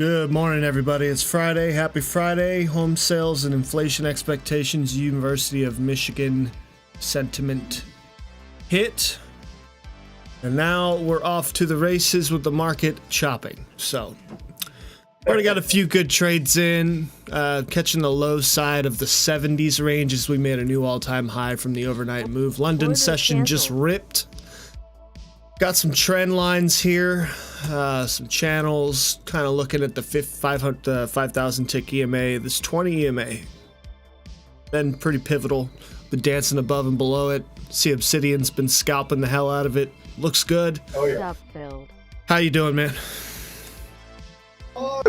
Good morning, everybody. It's Friday. Happy Friday. Home sales and inflation expectations. University of Michigan sentiment hit. And now we're off to the races with the market chopping. So, already got a few good trades in. Catching the low side of the 70s range as we made a new all-time high from the overnight move. London session just ripped. Got some trend lines here, some channels, kind of looking at the 5,000 tick EMA, this 20 EMA. Been pretty pivotal, been dancing above and below it. See Obsidian's been scalping the hell out of it. Looks good. Oh yeah. How you doing, man?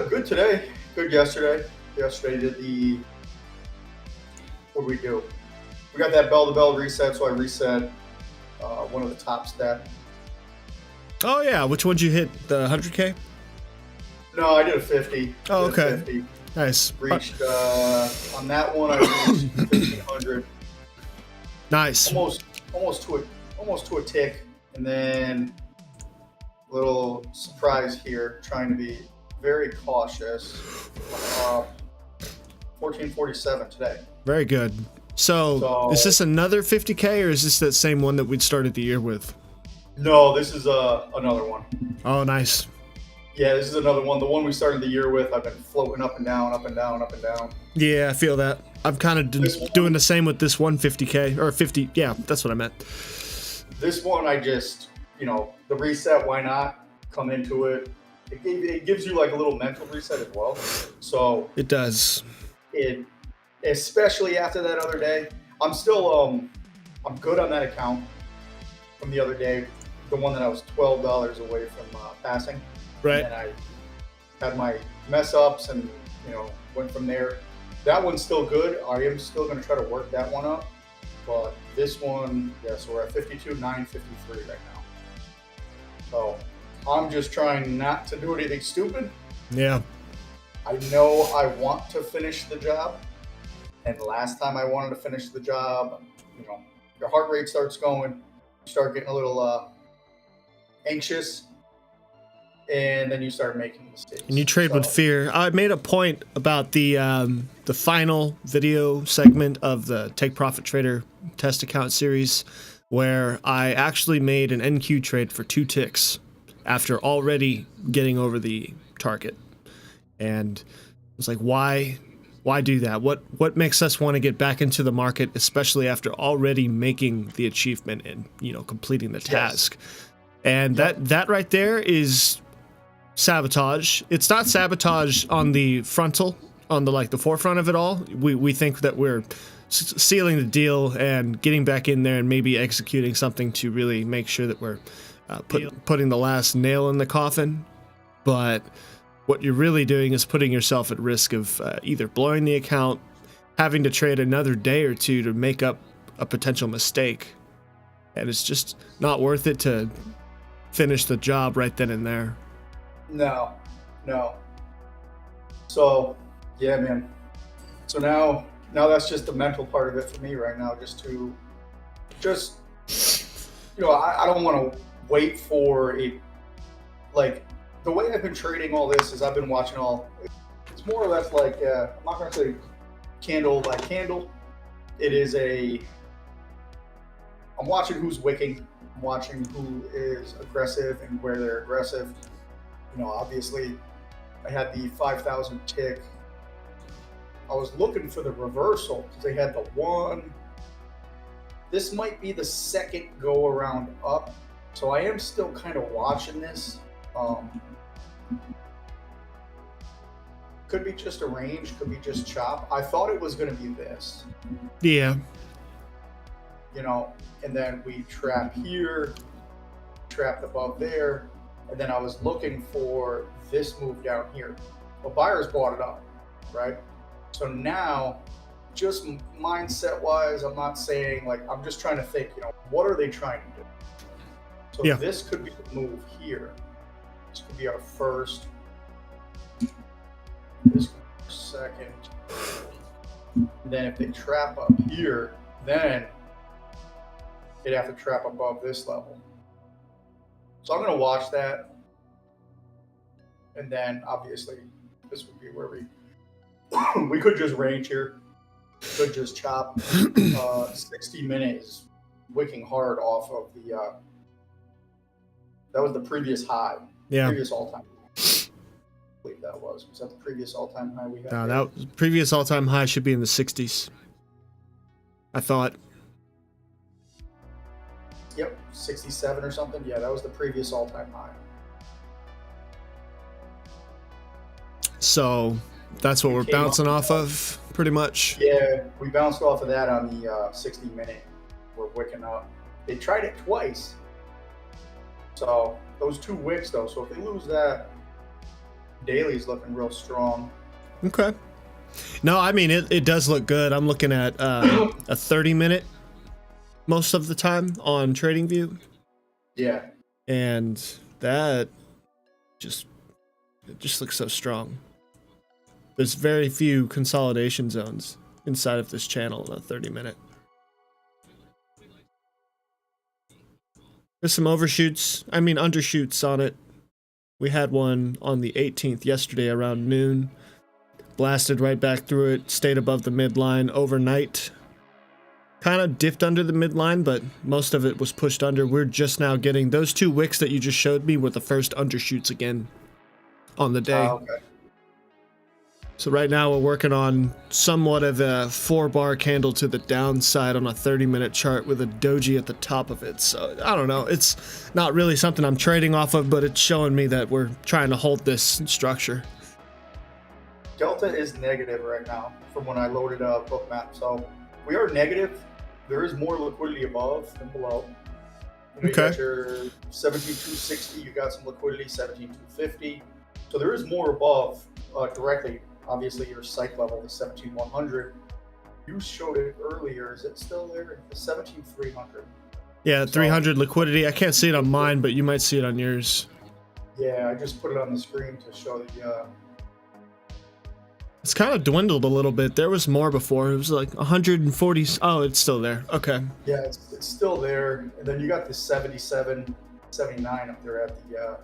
Good today. Good yesterday. Yesterday did the, what did we do? We got that bell-to-bell reset, so I reset one of the top stat. Oh yeah, which one'd you hit? The 100K? No, I did a 50. Oh, okay. 50. Nice. Reached, on that one I reached 1,500. Nice. Almost to a tick. And then a little surprise here, trying to be very cautious. 1447 today. Very good. So is this another 50K or is this that same one that we'd started the year with? No, this is another one. Oh, nice. Yeah, this is another one. The one we started the year with, I've been floating up and down, up and down, up and down. Yeah, I feel that. I'm kind of doing the same with this 150K or 50. Yeah, that's what I meant. This one, I just, the reset, why not? Come into it. It gives you like a little mental reset as well. So it does. Especially after that other day. I'm still, I'm good on that account from the other day. The one that I was $12 away from passing. Right. And I had my mess ups and, went from there. That one's still good. I am still going to try to work that one up. But this one, so we're at 52,953 right now. So I'm just trying not to do anything stupid. Yeah. I know I want to finish the job. And last time I wanted to finish the job, your heart rate starts going, you start getting a little anxious, and then you start making mistakes. And you trade with fear. I made a point about the final video segment of the Take Profit Trader test account series, where I actually made an NQ trade for 2 ticks after already getting over the target. And I was like, why do that? What makes us want to get back into the market, especially after already making the achievement and completing the task? And that right there is sabotage. It's not sabotage on the frontal, on the forefront of it all. We think that we're sealing the deal and getting back in there and maybe executing something to really make sure that we're putting the last nail in the coffin. But what you're really doing is putting yourself at risk of either blowing the account, having to trade another day or two to make up a potential mistake. And it's just not worth it to finish the job right then and there. No. So, yeah, man. So now that's just the mental part of it for me right now, I don't want to wait for the way I've been trading all this is I've been watching it's more or less like, I'm not going to say candle by candle. It is I'm watching who's wicking. I'm watching who is aggressive and where they're aggressive. Obviously, I had the 5,000 tick. I was looking for the reversal because they had the one. This might be the second go around up. So I am still kind of watching this. Could be just a range, could be just chop. I thought it was going to be this. Yeah. And then we trap here, trapped above there, and then I was looking for this move down here. Well, buyers bought it up, right? So now, just mindset-wise, I'm not saying, I'm just trying to think, what are they trying to do? So This could be the move here. This could be our first. This could be our second. And then if they trap up here, then they'd have to trap above this level. So I'm going to watch that. And then obviously this would be where we could just range here. Could just chop 60 minutes wicking hard off of the that was the previous high. Yeah. Previous all-time. I believe that was that the previous all-time high we had? No, that previous all-time high should be in the 60s. I thought. Yep, 67 or something. Yeah, that was the previous all-time high. So that's what we're bouncing off of, pretty much. Yeah, we bounced off of that on the 60-minute. We're wicking up. They tried it twice. So those 2 wicks, though. So if they lose that, daily's looking real strong. Okay. No, I mean, it does look good. I'm looking at a 30-minute most of the time on TradingView. Yeah. And that just looks so strong. There's very few consolidation zones inside of this channel in a 30-minute. There's some overshoots, undershoots on it. We had one on the 18th yesterday around noon. Blasted right back through it, stayed above the midline overnight. Kind of dipped under the midline, but most of it was pushed under. We're just now getting those 2 wicks that you just showed me were the first undershoots again on the day. Okay. So right now we're working on somewhat of a 4-bar candle to the downside on a 30-minute chart with a doji at the top of it. So I don't know. It's not really something I'm trading off of, but it's showing me that we're trying to hold this structure. Delta is negative right now from when I loaded up Bookmap. So we are negative. There is more liquidity above than below. You Okay. got your 17,260. You got some liquidity, 17,250. So there is more above directly. Obviously, your psych level is 17,100. You showed it earlier. Is it still there? The 17,300. Yeah, 300 liquidity. I can't see it on mine, but you might see it on yours. Yeah, I just put it on the screen to show the. It's kind of dwindled a little bit. There was more before. It was like 140. Oh, it's still there. Okay. Yeah, it's still there. And then you got the 77, 79 up there at the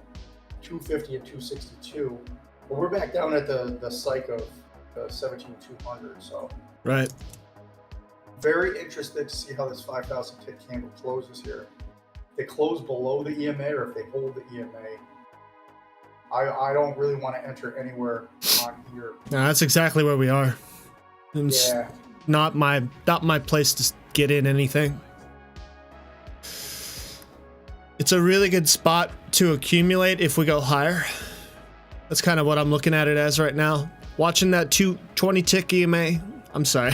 250 and 262. But we're back down at the psych of the 17,200. So Right. very interested to see how this 5,000 tick candle closes here. If they close below the EMA or if they hold the EMA. I don't really want to enter anywhere on here. No, that's exactly where we are. It's Yeah. not my place to get in anything. It's a really good spot to accumulate if we go higher. That's kind of what I'm looking at it as right now. Watching that 220 tick EMA. I'm sorry,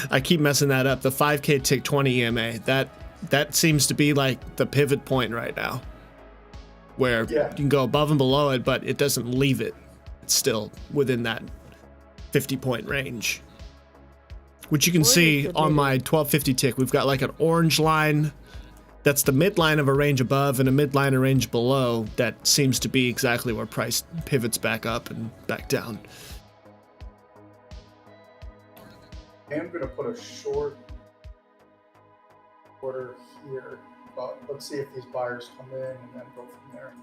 I keep messing that up. The 5K tick 20 EMA. That seems to be like the pivot point right now, where Yeah. you can go above and below it, but it doesn't leave it. It's still within that 50-point range. Which you can see on my 1250 tick. We've got like an orange line. That's the midline of a range above and a midline of a range below. That seems to be exactly where price pivots back up and back down. I am going to put a short order here, but let's see if these buyers come in and then go from there.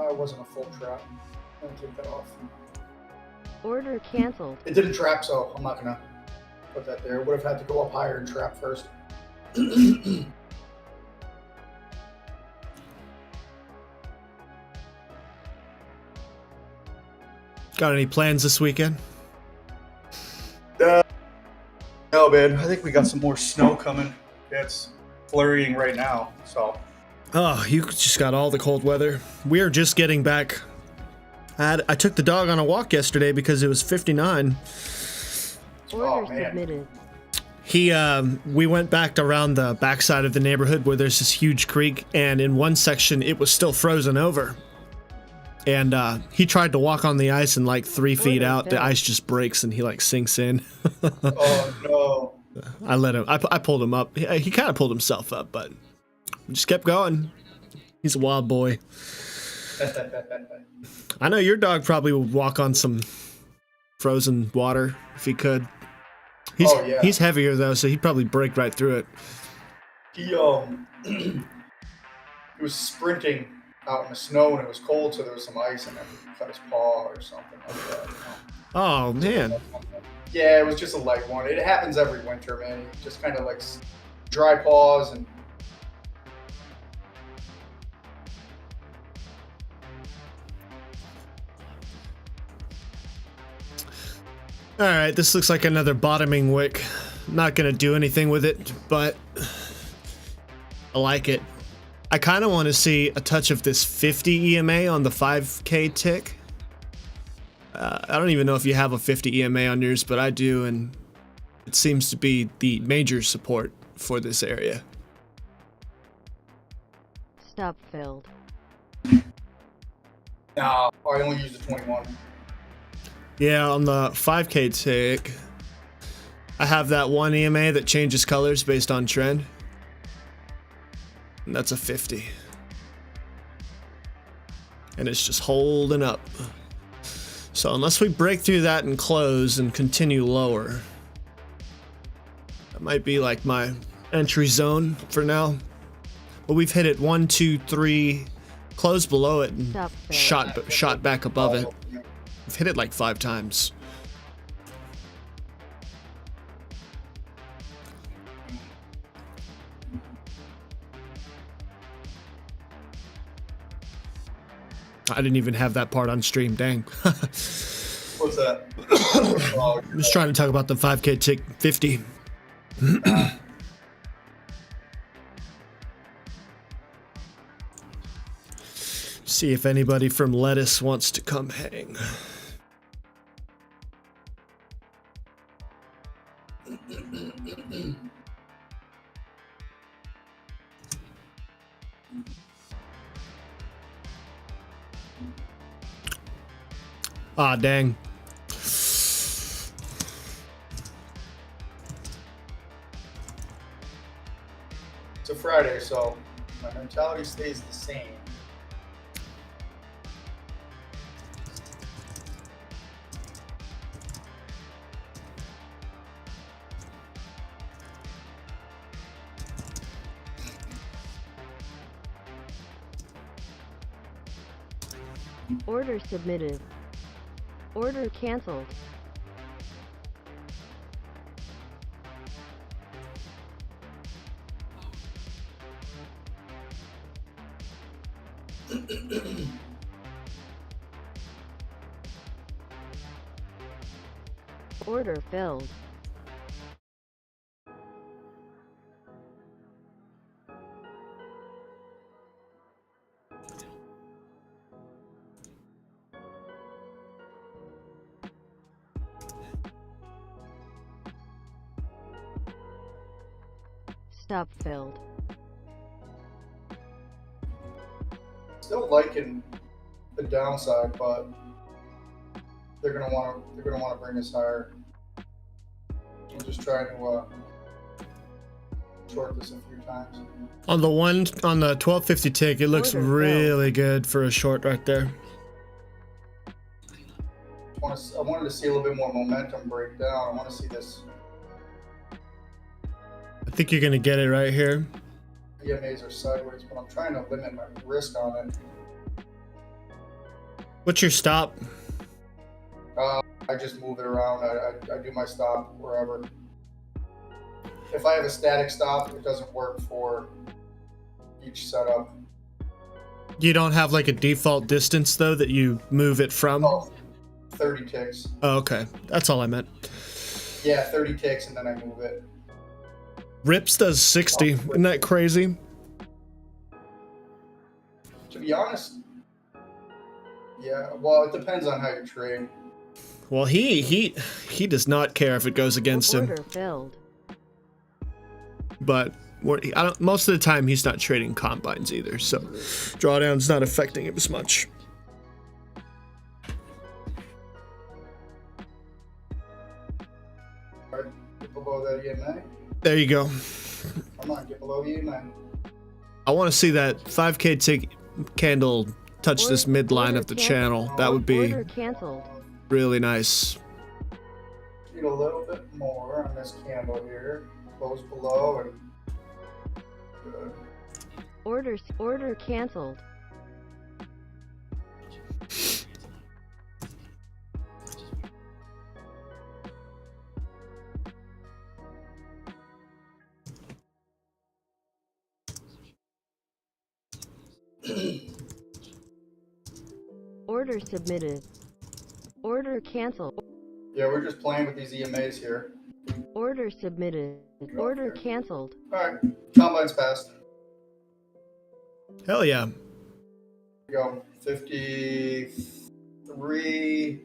It wasn't a full trap. I'm going to take that off. Order canceled. It didn't trap, so I'm not going to put that there. Would have had to go up higher and trap first. Got any plans this weekend? No, man. I think we got some more snow coming. It's flurrying right now, so. Oh, you just got all the cold weather. We are just getting back. I took the dog on a walk yesterday because it was 59. Order man. submitted. We went back around the backside of the neighborhood where there's this huge creek, and in one section it was still frozen over. And he tried to walk on the ice, and like 3 feet out, the ice just breaks and he like sinks in. Oh, no. I let him. I pulled him up. He kind of pulled himself up, but just kept going. He's a wild boy. I know your dog probably would walk on some frozen water if he could. He's heavier though, so he'd probably break right through it. He was sprinting out in the snow and it was cold, so there was some ice in it. Cut his paw or something like that. You know? Oh man. Yeah, it was just a light one. It happens every winter, man. Just kind of like dry paws and. All right, this looks like another bottoming wick. Not gonna do anything with it, but I like it. I kind of want to see a touch of this 50 EMA on the 5K tick. I don't even know if you have a 50 EMA on yours, but I do, and it seems to be the major support for this area. Stop filled. No, I only used the 21. Yeah, on the 5K tick, I have that one EMA that changes colors based on trend. And that's a 50. And it's just holding up. So unless we break through that and close and continue lower, that might be like my entry zone for now. But we've hit it 1, 2, 3, closed below it and shot back above it. We've hit it like 5 times. I didn't even have that part on stream, dang. What's that? I'm just trying to talk about the 5K tick 50. See if anybody from Lettuce wants to come hang. Ah, dang. It's a Friday, so my mentality stays the same. Order submitted. Order canceled. Order filled. Stop filled. Still liking the downside, but they're gonna want to bring us higher. I'm just trying to short this a few times. On the 1250 tick, it looks Order really good for a short right there. I wanted to see a little bit more momentum break down. I want to see this. I think you're gonna get it right here. EMAs are sideways, but I'm trying to limit my risk on it. What's your stop? I just move it around. I do my stop wherever. If I have a static stop, it doesn't work for each setup. You don't have like a default distance though that you move it from? Oh, 30 ticks. Oh, okay. That's all I meant. Yeah, 30 ticks and then I move it. Rips does 60. Isn't that crazy? To be honest, yeah. Well, it depends on how you trade. Well, he does not care if it goes against him. Order filled. But most of the time he's not trading combines either, so drawdown's not affecting him as much. Right, get below that EMA. There you go. Come on, get below EMA. I want to see that 5K tick candle touch this midline of the channel. That would be Order canceled. really nice. Need a little bit more on this candle here. Close below and good. Order canceled. Order submitted. Order canceled. Yeah, we're just playing with these EMAs here. Order submitted. Order canceled. All right, combine's passed. Hell yeah. Here we go. 53.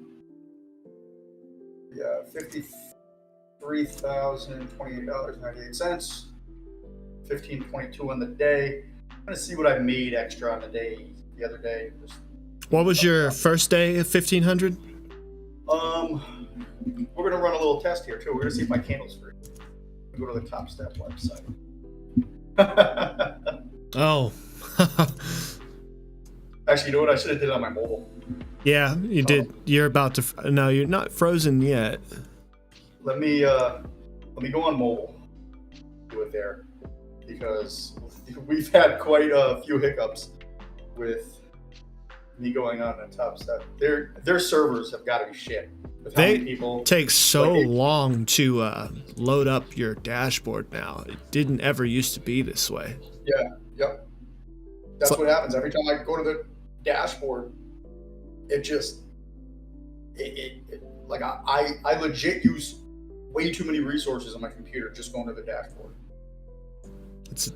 Yeah, $53,028.98. 1522 on the day. I'm gonna see what I made extra on the day the other day. Just, What was your first day of 1500? we're gonna run a little test here too. We're gonna see if my candle's free. Go to the Top Step website. Oh. Actually, you know what? I should have did it on my mobile. Yeah, you did. You're about to. No, you're not frozen yet. Let me go on mobile. Do it there, because we've had quite a few hiccups with me going on the Top Step. Their servers have got to be shit. With how They many people take so like, long to load up your dashboard now. It didn't ever used to be this way. Yeah. Yep. That's So- what happens every time I go to the dashboard. It just like I legit use way too many resources on my computer just going to the dashboard. It's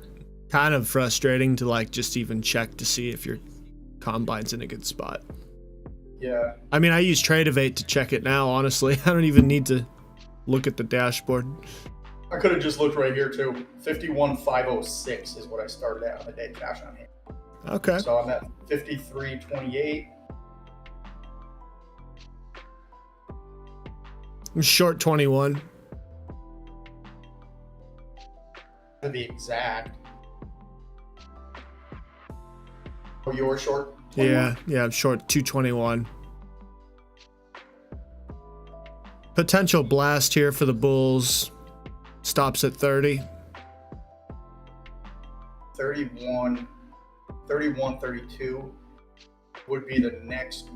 kind of frustrating to like just even check to see if your combine's in a good spot. Yeah. I mean, I use Tradeovate to check it now, honestly. I don't even need to look at the dashboard. I could have just looked right here too. 51,506 is what I started at on the day cash on hand. Okay. So I'm at 53.28. I'm short 21. To be exact. Oh, you were short? 21? Yeah, I'm short 221. Potential blast here for the Bulls. Stops at 30. 31, 32 would be the next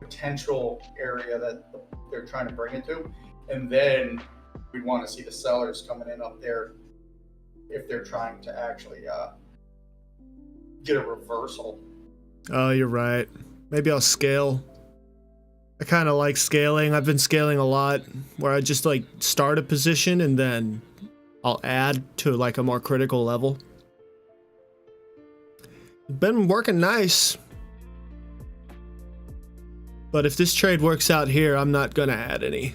potential area that they're trying to bring it to. And then we'd want to see the sellers coming in up there if they're trying to actually get a reversal. Oh, you're right. Maybe I'll scale. I kind of like scaling. I've been scaling a lot where I just like start a position and then I'll add to like a more critical level. Been working nice. But if this trade works out here, I'm not gonna add any.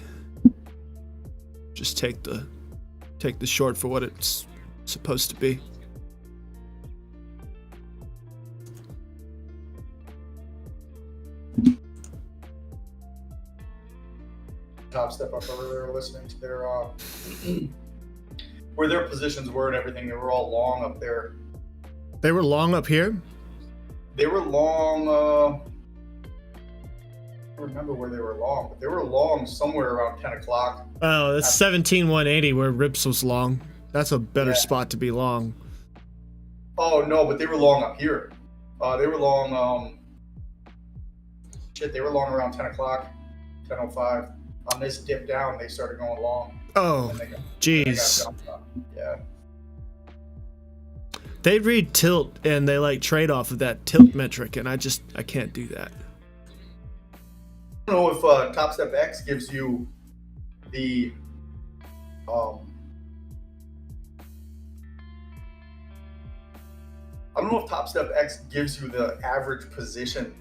Just take the short for what it's supposed to be. Top Step up earlier listening to their where their positions were and everything. They were all long up there. They were long up here. They were long. I don't remember where they were long, but they were long somewhere around 10 o'clock. Oh, that's 17,180 where Rips was long. That's a better Yeah. spot to be long. Oh no, but they were long up here. They were long. They were long around 10 o'clock, 10:05. On this dip down, they started going long. Oh, And they got jeez. dumped up. Yeah. They read tilt and they like trade off of that tilt metric, and I can't do that. I don't know if Top Step X gives you the I don't know if Top Step X gives you the average position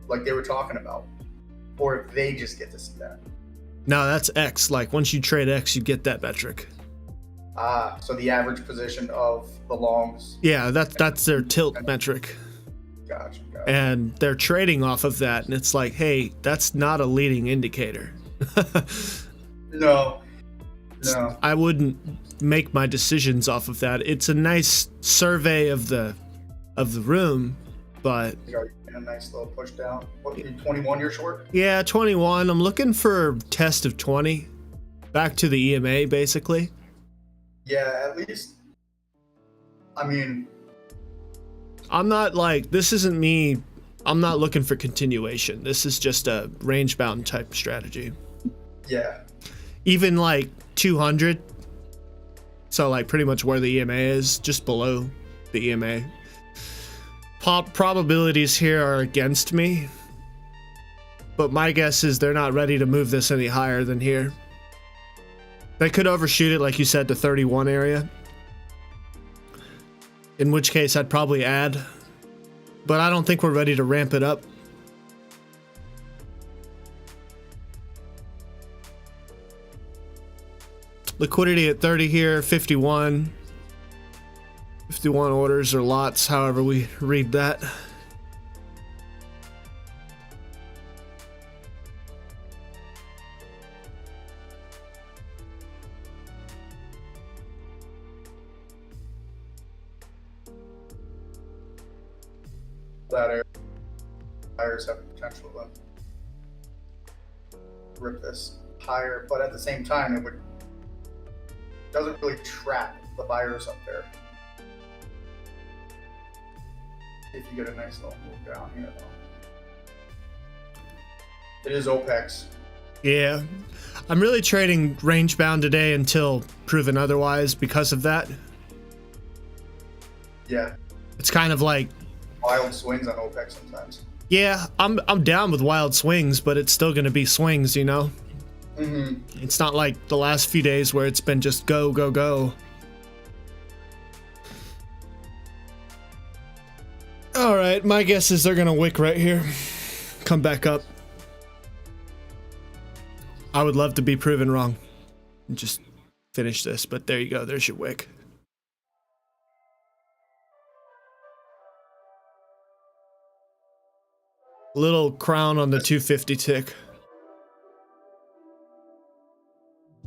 like they were talking about, or if they just get to see that. No, that's X. Like once you trade X, you get that metric. So the average position of the longs. Yeah, that's their tilt metric. Gotcha. And they're trading off of that, and it's like, hey, that's not a leading indicator. No. I wouldn't make my decisions off of that. It's a nice survey of the room, but You got a nice little push down. What, 21 you're short? yeah, 21. I'm looking for test of 20. Back to the EMA, basically. Yeah, at least. I mean, I'm not like, this isn't me. I'm not looking for continuation. This is just a range bound type strategy. yeah. Even like 200. So like pretty much where the EMA is, just below the EMA. probabilities here are against me, but my guess is they're not ready to move this any higher than here. They could overshoot it, like you said, to 31 area, in which case I'd probably add, but I don't think we're ready to ramp it up. Liquidity at 30 here, 51. 51 orders or lots, however we read that. That area, buyers have potential to rip this higher, but at the same time, it doesn't really trap the buyers up there. If you get a nice little move down here, though. It is OPEX. Yeah, I'm really trading range bound today until proven otherwise because of that. Yeah. It's kind of like Wild swings on OPEX sometimes. Yeah, I'm down with wild swings, but it's still going to be swings, you know? Mm-hmm. It's not like the last few days where it's been just go, go, go. All right, my guess is they're going to wick right here. Come back up. I would love to be proven wrong and just finish this, but there you go. There's your wick. Little crown on the 250 tick.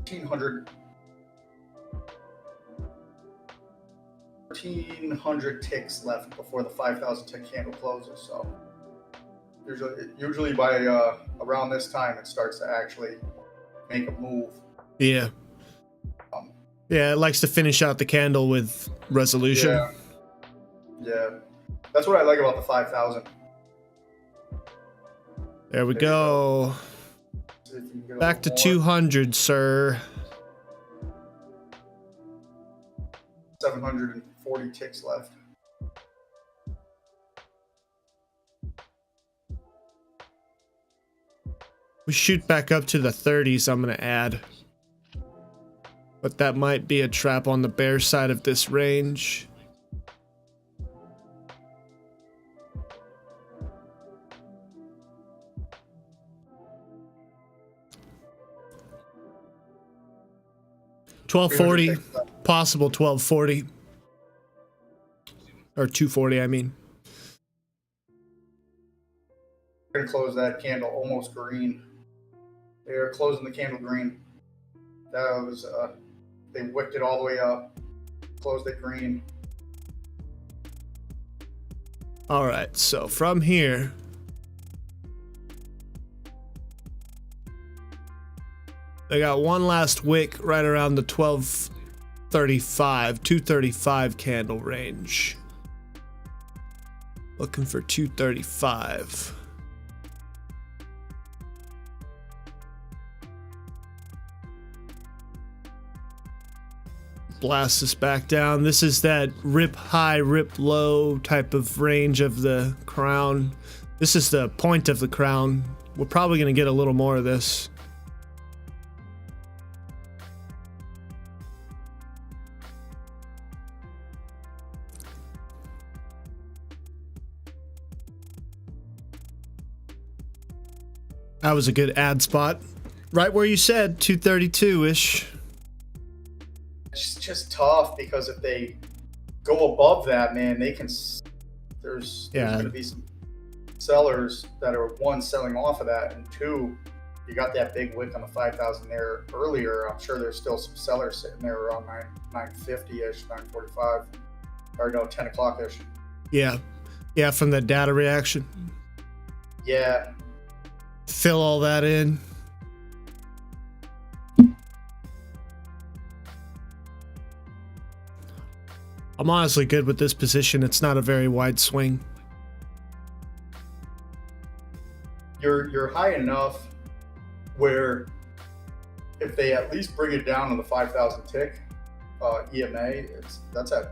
1,300 ticks left before the 5,000 tick candle closes. So usually by around this time, it starts to actually make a move. Yeah. Yeah, it likes to finish out the candle with resolution. Yeah. Yeah. That's what I like about the 5,000. There we go. Back to 200, sir. 740 ticks left. We shoot back up to the 30s, I'm going to add. But that might be a trap on the bear side of this range. $12.40, possible $12.40 or $2.40. I mean, We're gonna close that candle almost green. They are closing the candle green. That was they wicked it all the way up, closed it green. all right. So from here, they got one last wick right around the 1235, 235 candle range. Looking for 235. Blast this back down. This is that rip high, rip low type of range of the crown. This is the point of the crown. We're probably going to get a little more of this. That was a good ad spot. Right where you said, 232-ish. It's just tough because if they go above that, man, they can. There's going to be some sellers that are, one, selling off of that, and two, you got that big wick on the 5,000 there earlier. I'm sure there's still some sellers sitting there around 9:50-ish, 9:45, or no, 10 o'clock-ish. Yeah. Yeah, from the data reaction. Yeah. Fill all that in. I'm honestly good with this position. It's not a very wide swing. You're high enough where if they at least bring it down to the 5,000 tick EMA, that's at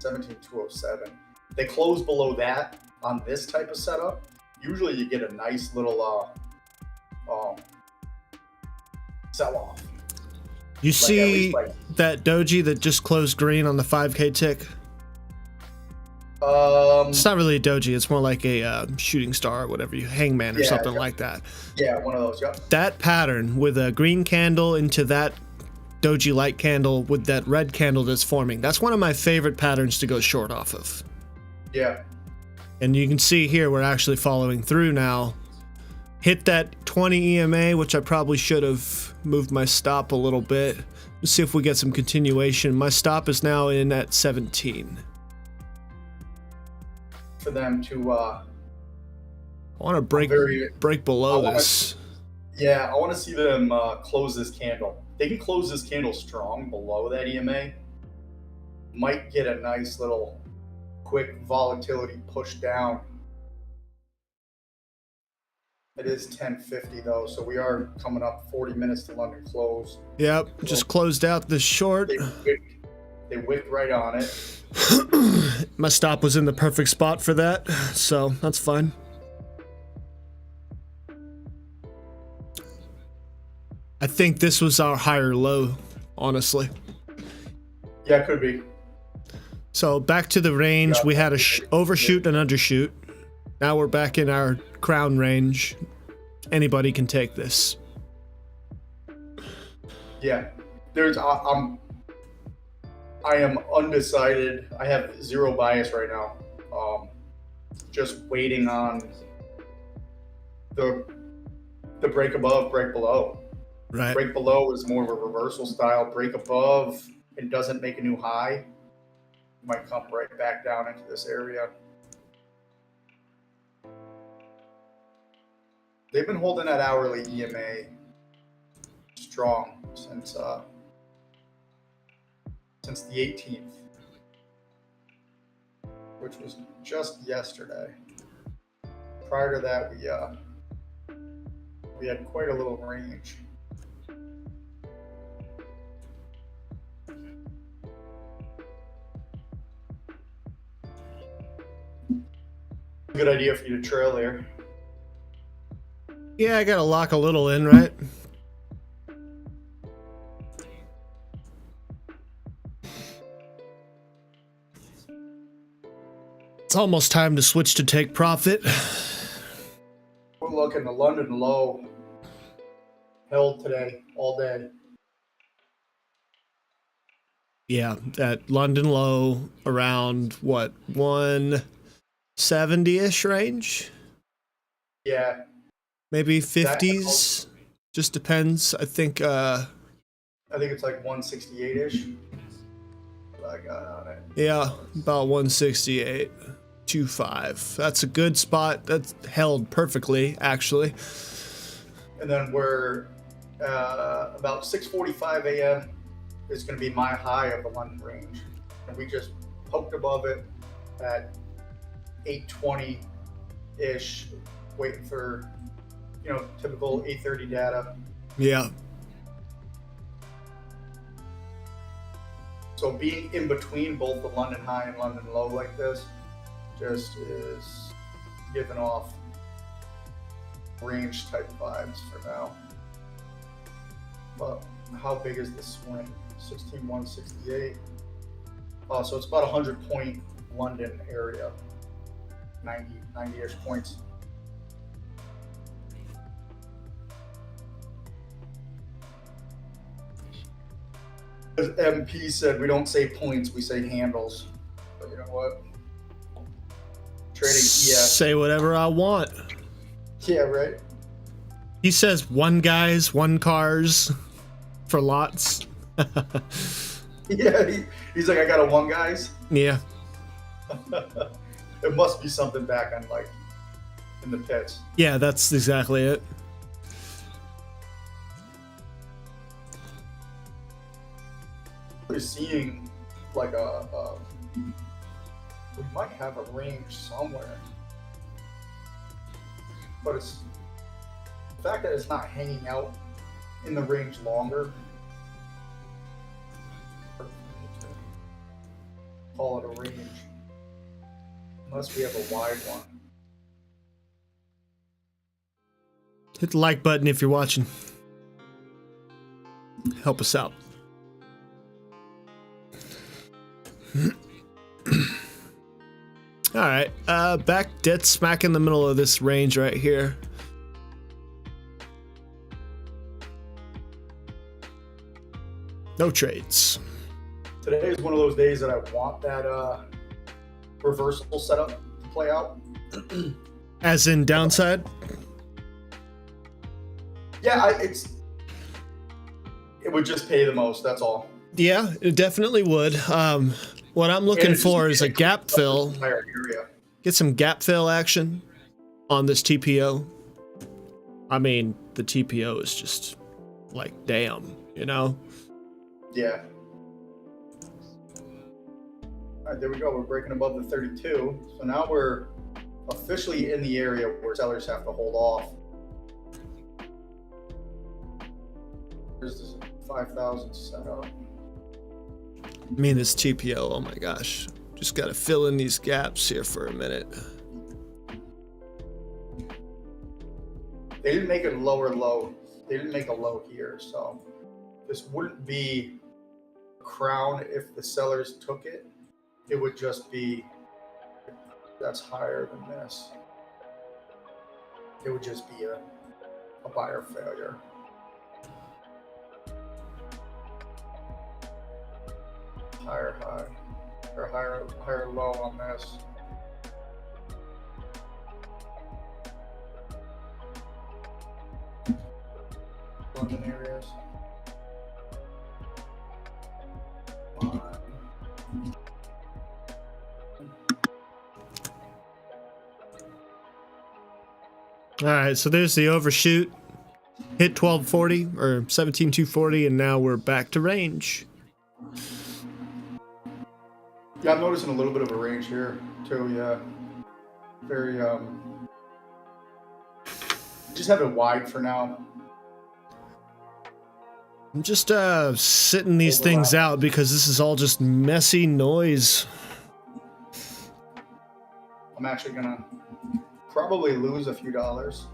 17,207. they close below that on this type of setup, usually you get a nice little sell off. You see like, that doji that just closed green on the 5K tick? It's not really a doji. It's more like a shooting star or whatever, hangman or something like that. Yeah, one of those. Yep. That pattern with a green candle into that doji light candle with that red candle that's forming. That's one of my favorite patterns to go short off of. Yeah. And you can see here we're actually following through now. Hit that 20 EMA, which I probably should have moved my stop a little bit. Let's see if we get some continuation. My stop is now in at 17. For them to I want to break below this. Yeah, I want to see them close this candle. They can close this candle strong below that EMA. Might get a nice little quick volatility push down. It is 10:50 though, so we are coming up 40 minutes to London close. Yep, just closed out this short. They wicked right on it. My stop was in the perfect spot for that, so that's fine. I think this was our higher low, honestly. Yeah, it could be. So back to the range, we had a overshoot and undershoot. Now we're back in our crown range. Anybody can take this. Yeah, I am undecided. I have zero bias right now. Just waiting on the break above, break below. Right. Break below is more of a reversal style. Break above and doesn't make a new high. Might come right back down into this area. They've been holding that hourly EMA strong since the 18th, which was just yesterday. Prior to that, we had quite a little range. Good idea for you to trail there. Yeah, I gotta lock a little in, right? It's almost time to switch to take profit. We're looking the London low held today all day. Yeah, that London low around what, 170-ish range? Yeah. Maybe 50s. Just depends. I think it's like 168-ish. I got on it. Yeah, about 168.25. That's a good spot. That's held perfectly, actually. And then we're about 6:45 a.m. is going to be my high of the London range, and we just poked above it at 8:20-ish, waiting for typical 8:30 data. Yeah. So being in between both the London high and London low like this just is giving off range type vibes for now. But how big is the swing? 16,168. Oh, so it's about 100 point London area. 90-ish points. As MP said, we don't say points, we say handles. But you know what? Trading ES. Say whatever I want. Yeah, right? He says one guys, one cars for lots. Yeah, he's like, I got a one guys. Yeah. It must be something back on in the pits. Yeah, that's exactly it. We're seeing we might have a range somewhere, but it's the fact that it's not hanging out in the range longer. Call it a range. Unless we have a wide one. Hit the like button if you're watching. Help us out. All right, back dead smack in the middle of this range right here. No trades. Today is one of those days that I want that reversal setup to play out. As in downside? Yeah, it would just pay the most. That's all. Yeah, it definitely would. What I'm looking for is a gap fill. Entire area. Get some gap fill action on this TPO. I mean, the TPO is just like, damn, you know? Yeah. All right, there we go. We're breaking above the 32. So now we're officially in the area where sellers have to hold off. There's this 5,000 setup. I mean, this TPO, oh my gosh. Just got to fill in these gaps here for a minute. They didn't make a lower low. They didn't make a low here, so this wouldn't be a crown if the sellers took it. It would just be, that's higher than this. It would just be a buyer failure. Higher high, or higher low on this. London areas. All right, so there's the overshoot. Hit 1240 or 17,240, and now we're back to range. Yeah, I'm noticing a little bit of a range here too. Yeah, very just have it wide for now. I'm just sitting these things out because this is all just messy noise. I'm actually gonna probably lose a few dollars.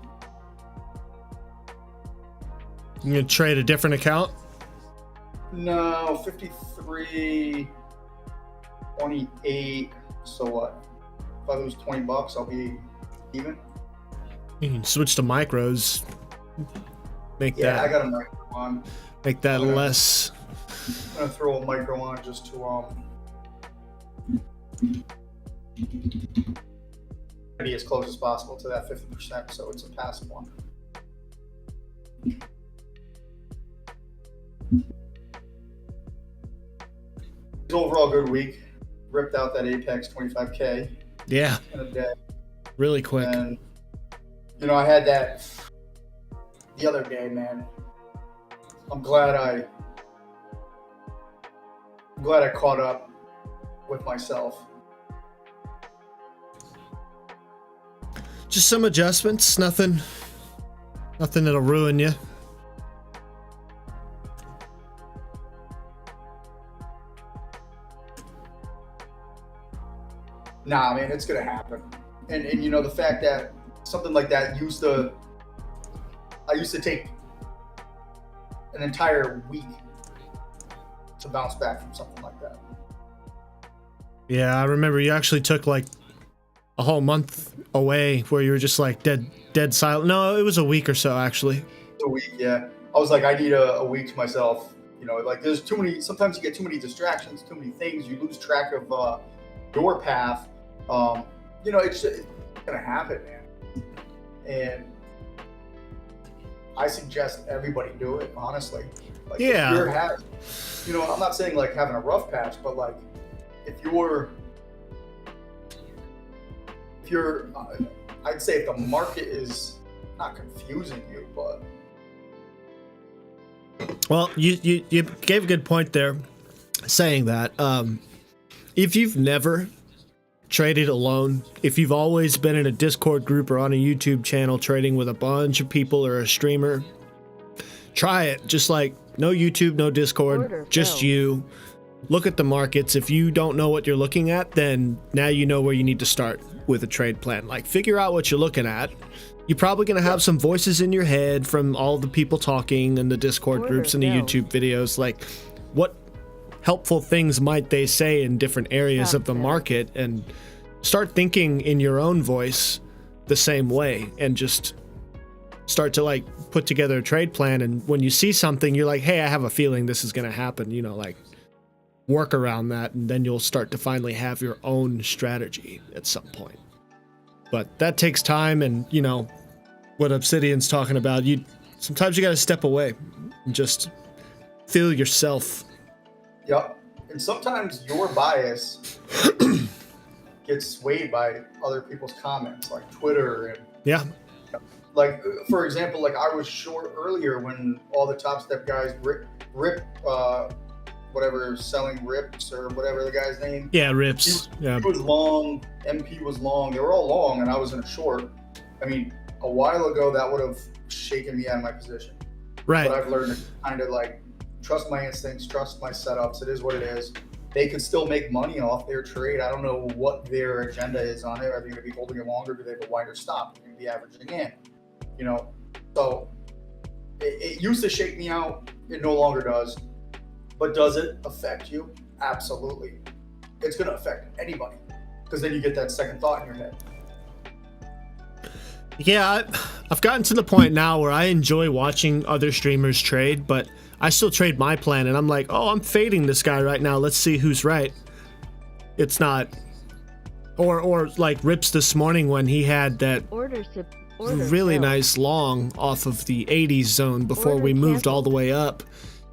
You gonna trade a different account? No, 53.28. So what? If I lose $20, I'll be even. You can switch to micros. Make Yeah, that. I got a micro on. Make that Okay. less. I'm gonna throw a micro on just to be as close as possible to that 50%, so it's a passive one. Overall good week. Ripped out that Apex 25K Yeah, in a day. really quick. And you know, I had that the other day, man. I'm glad I caught up with myself. Just some adjustments. Nothing that'll ruin you. Nah, man, it's gonna happen. And you know, the fact that something like that I used to take an entire week to bounce back from something like that. Yeah, I remember you actually took like a whole month away where you were just like dead silent. No, it was a week or so actually. A week, yeah. I was like, I need a week to myself. You know, like there's too many. Sometimes you get too many distractions, too many things. You lose track of your path. You know, it's gonna happen, man. And I suggest everybody do it, honestly. Like, Yeah. If you're you know, I'm not saying like having a rough patch, but like if you're, I'd say if the market is not confusing you, but. Well, you gave a good point there, saying that if you've never traded alone, if you've always been in a Discord group or on a YouTube channel trading with a bunch of people or a streamer, try it. Just like no YouTube, no Discord, Order just filled. you. look at the markets. If you don't know what you're looking at, then now you know where you need to start with a trade plan. Like, figure out what you're looking at. You're probably going to have some voices in your head from all the people talking and the Discord groups and the YouTube videos. Like, what helpful things might they say in different areas of the market, and start thinking in your own voice the same way, and just start to like put together a trade plan. And when you see something, you're like, hey, I have a feeling this is going to happen, you know, like work around that, and then you'll start to finally have your own strategy at some point. But that takes time, and you know what Obsidian's talking about. Sometimes you got to step away and just feel yourself. Yep. And sometimes your bias gets swayed by other people's comments, like Twitter and Yeah. like, for example, like I was short earlier when all the Top Step guys whatever, selling Rips or whatever the guy's name. Yeah, Rips. He was long. MP was long. They were all long, and I was in a short. I mean, a while ago that would have shaken me out of my position. Right. But I've learned to kind of like trust my instincts, trust my setups. It is what it is. They could still make money off their trade. I don't know what their agenda is on it. Are they going to be holding it longer? Do they have a wider stop? Are they going to be averaging in? You know, so it used to shake me out. It no longer does. But does it affect you? Absolutely. It's going to affect anybody, because then you get that second thought in your head. Yeah, I've gotten to the point now where I enjoy watching other streamers trade, but I still trade my plan, and I'm like, oh, I'm fading this guy right now. Let's see who's right. It's not. Or like Rips this morning when he had that really nice long off of the 80s zone before we moved all the way up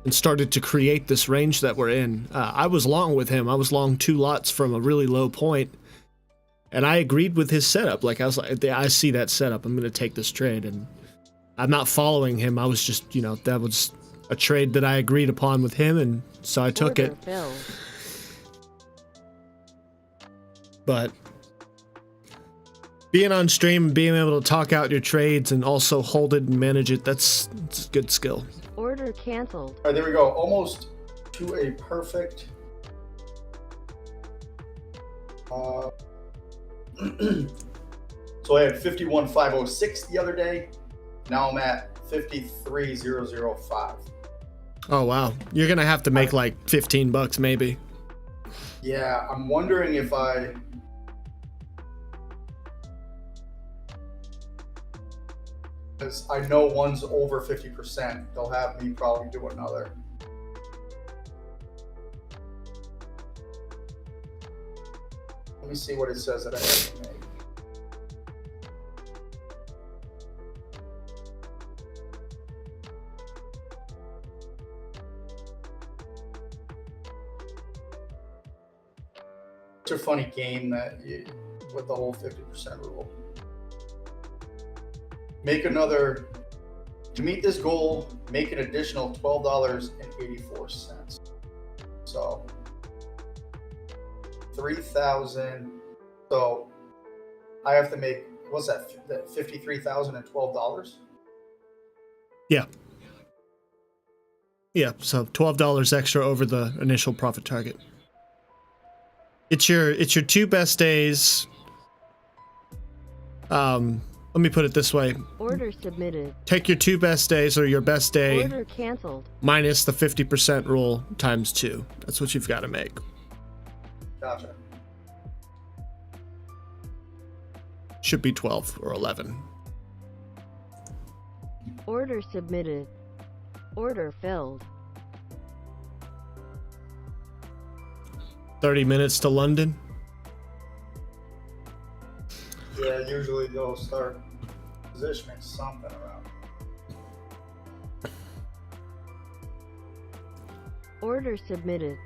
and started to create this range that we're in. I was long with him. I was long 2 lots from a really low point, and I agreed with his setup. Like, I was like, I see that setup. I'm going to take this trade, and I'm not following him. I was just, you know, that was a trade that I agreed upon with him, and so I took it. But being on stream, being able to talk out your trades and also hold it and manage it, it's a good skill. Order canceled. All right, there we go. Almost to a perfect. So I had 51,506 the other day. Now I'm at 53,005. Oh wow, you're gonna have to make like $15 maybe. Yeah, I'm wondering if because I know one's over 50%, they'll have me probably do another. Let me see what it says that I have to make. It's a funny game that with the whole 50% rule. Make another, to meet this goal, make an additional $12.84. So 3,000. So I have to make, what's that? $53,012? Yeah. Yeah, so $12 extra over the initial profit target. It's your 2 best days. Let me put it this way. Order submitted. Take your 2 best days, or your best day Order canceled. minus the 50% rule times 2. That's what you've got to make. Gotcha. Should be 12 or 11. Order submitted. Order filled. 30 minutes to London. Yeah, usually they'll start positioning something around. Order submitted.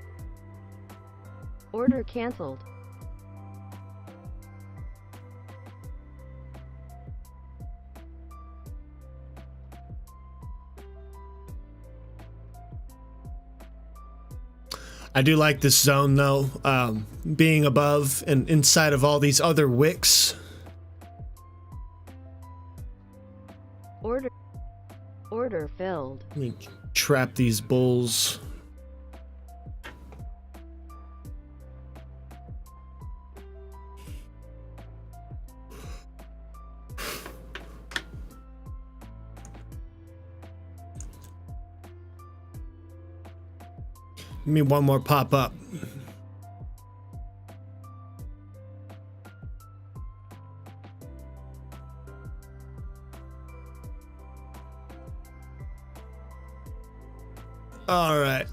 Order canceled. I do like this zone though, being above and inside of all these other wicks. Order filled. Let me trap these bulls. Give me one more pop up. All right,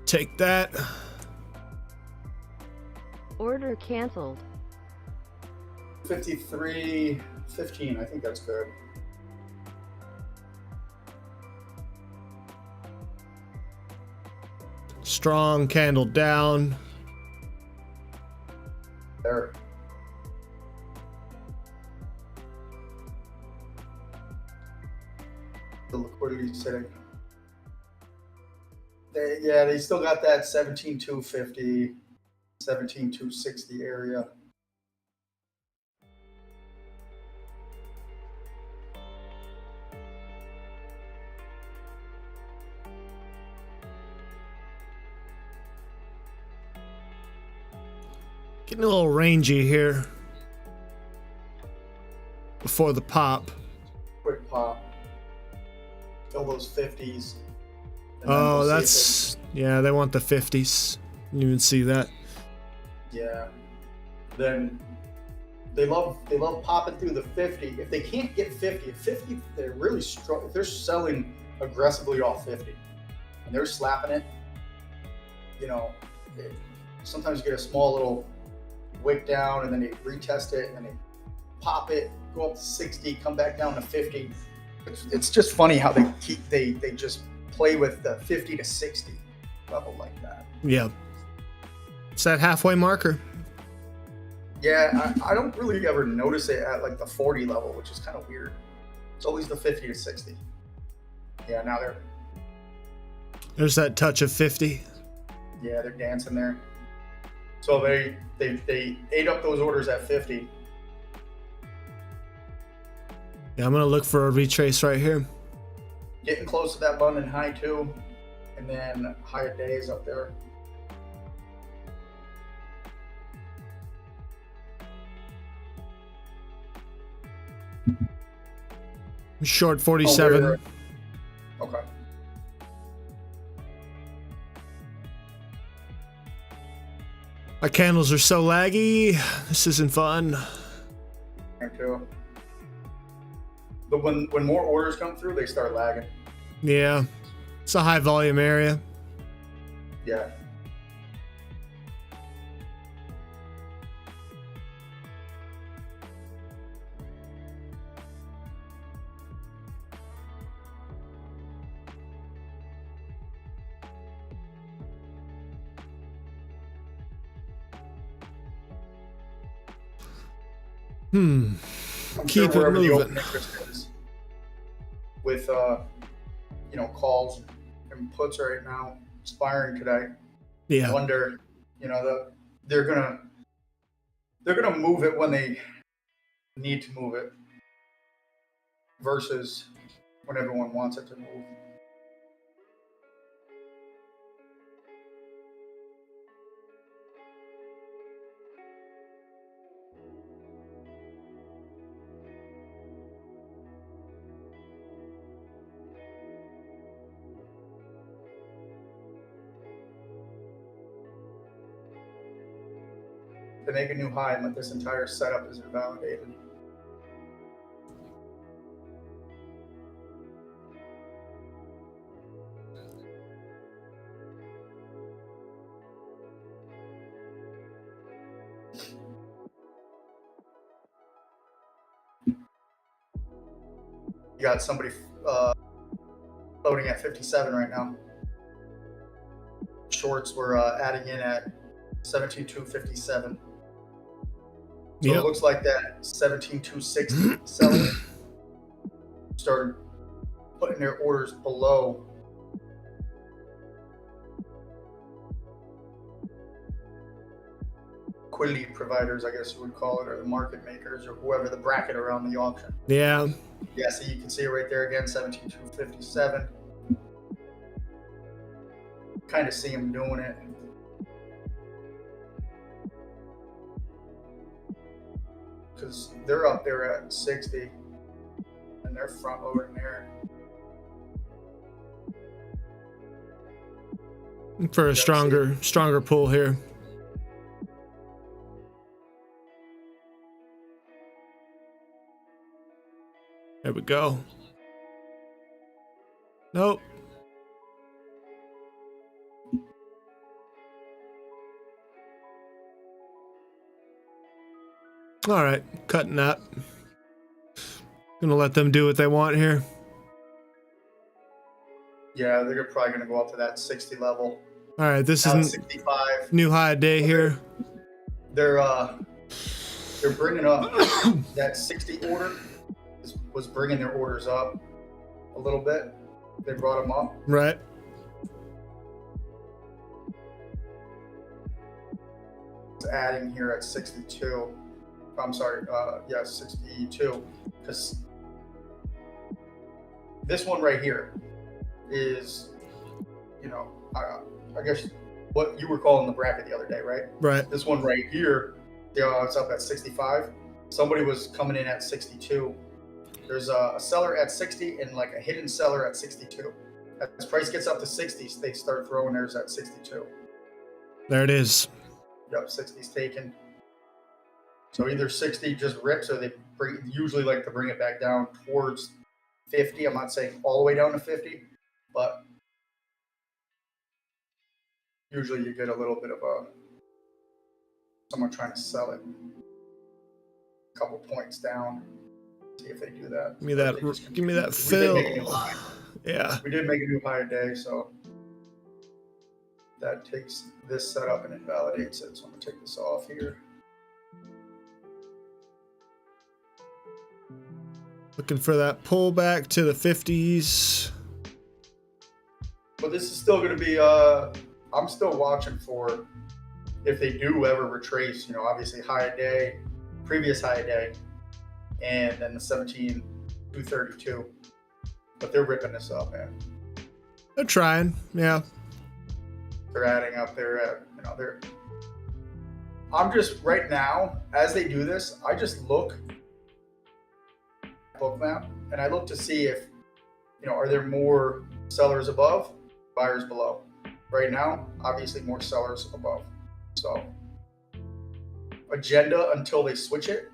take that. Order canceled. 53.15. I think that's good. Strong candle down. There. The liquidity sitting. They still got that 17,250, 17,260 area. Getting a little rangy here before the pop. Quick pop. Fill those 50s. Oh, that's, yeah, they want the 50s. You even see that. Yeah. Then they love popping through the 50. If they can't get 50, they're really strong. If they're selling aggressively off 50 and they're slapping it, you know, sometimes you get a small little wick down and then they retest it and they pop it, go up to 60, come back down to 50. It's just funny how they just play with the 50 to 60 level like that. Yeah. It's that halfway marker. Yeah, I don't really ever notice it at like the 40 level, which is kind of weird. It's always the 50 to 60. Yeah, now There's that touch of 50. they're dancing there. So they ate up those orders at 50. Yeah, I'm gonna look for a retrace right here. Getting close to that London high too, and then higher days up there. Short 47. Okay. My candles are so laggy. This isn't fun. There too. But when more orders come through, they start lagging. Yeah. It's a high volume area. Yeah. I'm Keep sure it wherever the open moving. interest is with calls and puts right now expiring today. Yeah. Wonder, they're gonna move it when they need to move it versus when everyone wants it to move. They make a new high and this entire setup is invalidated. You got somebody floating at 57 right now. Shorts were adding in at 17,257. So Yep. it looks like that 17,260 seller started putting their orders below. Liquidity providers, I guess you would call it, or the market makers, or whoever the bracket around the auction. Yeah. Yeah, so you can see it right there again, 17,257. Kind of see them doing it. Because they're up there at 60 and they're front loading there. For a stronger pull here. There we go. Nope. All right, cutting that. Gonna let them do what they want here. Yeah, they're probably gonna go up to that 60 level. All right, this Now is 65. new high day here. They're bringing up that 60 order was bringing their orders up a little bit. They brought them up. Right. It's adding here at 62. I'm sorry, 62. Because this one right here is, you know, I guess what you were calling the bracket the other day, right? Right. This one right here, it's up at 65. Somebody was coming in at 62. There's a seller at 60 and like a hidden seller at 62. As price gets up to 60s, they start throwing theirs at 62. There it is. Yep, 60's taken. So either 60 just rips, or they usually like to bring it back down towards 50. I'm not saying all the way down to 50, but usually you get a little bit of someone trying to sell it a couple points down. See if they do that. Give me that fill. Yeah. We did make a new high today, so that takes this setup and invalidates it. So I'm gonna take this off here. Looking for that pullback to the 50s. But this is still going to be, I'm still watching for if they do ever retrace, you know, obviously high a day, previous high a day, and then the 17,232. But they're ripping this up, man. They're trying, yeah. They're adding up. They're at, you know, they're. I'm just right now as they do this. I just look book map and I look to see if, you know, are there more sellers above, buyers below. Right now, obviously more sellers above. So agenda until they switch it,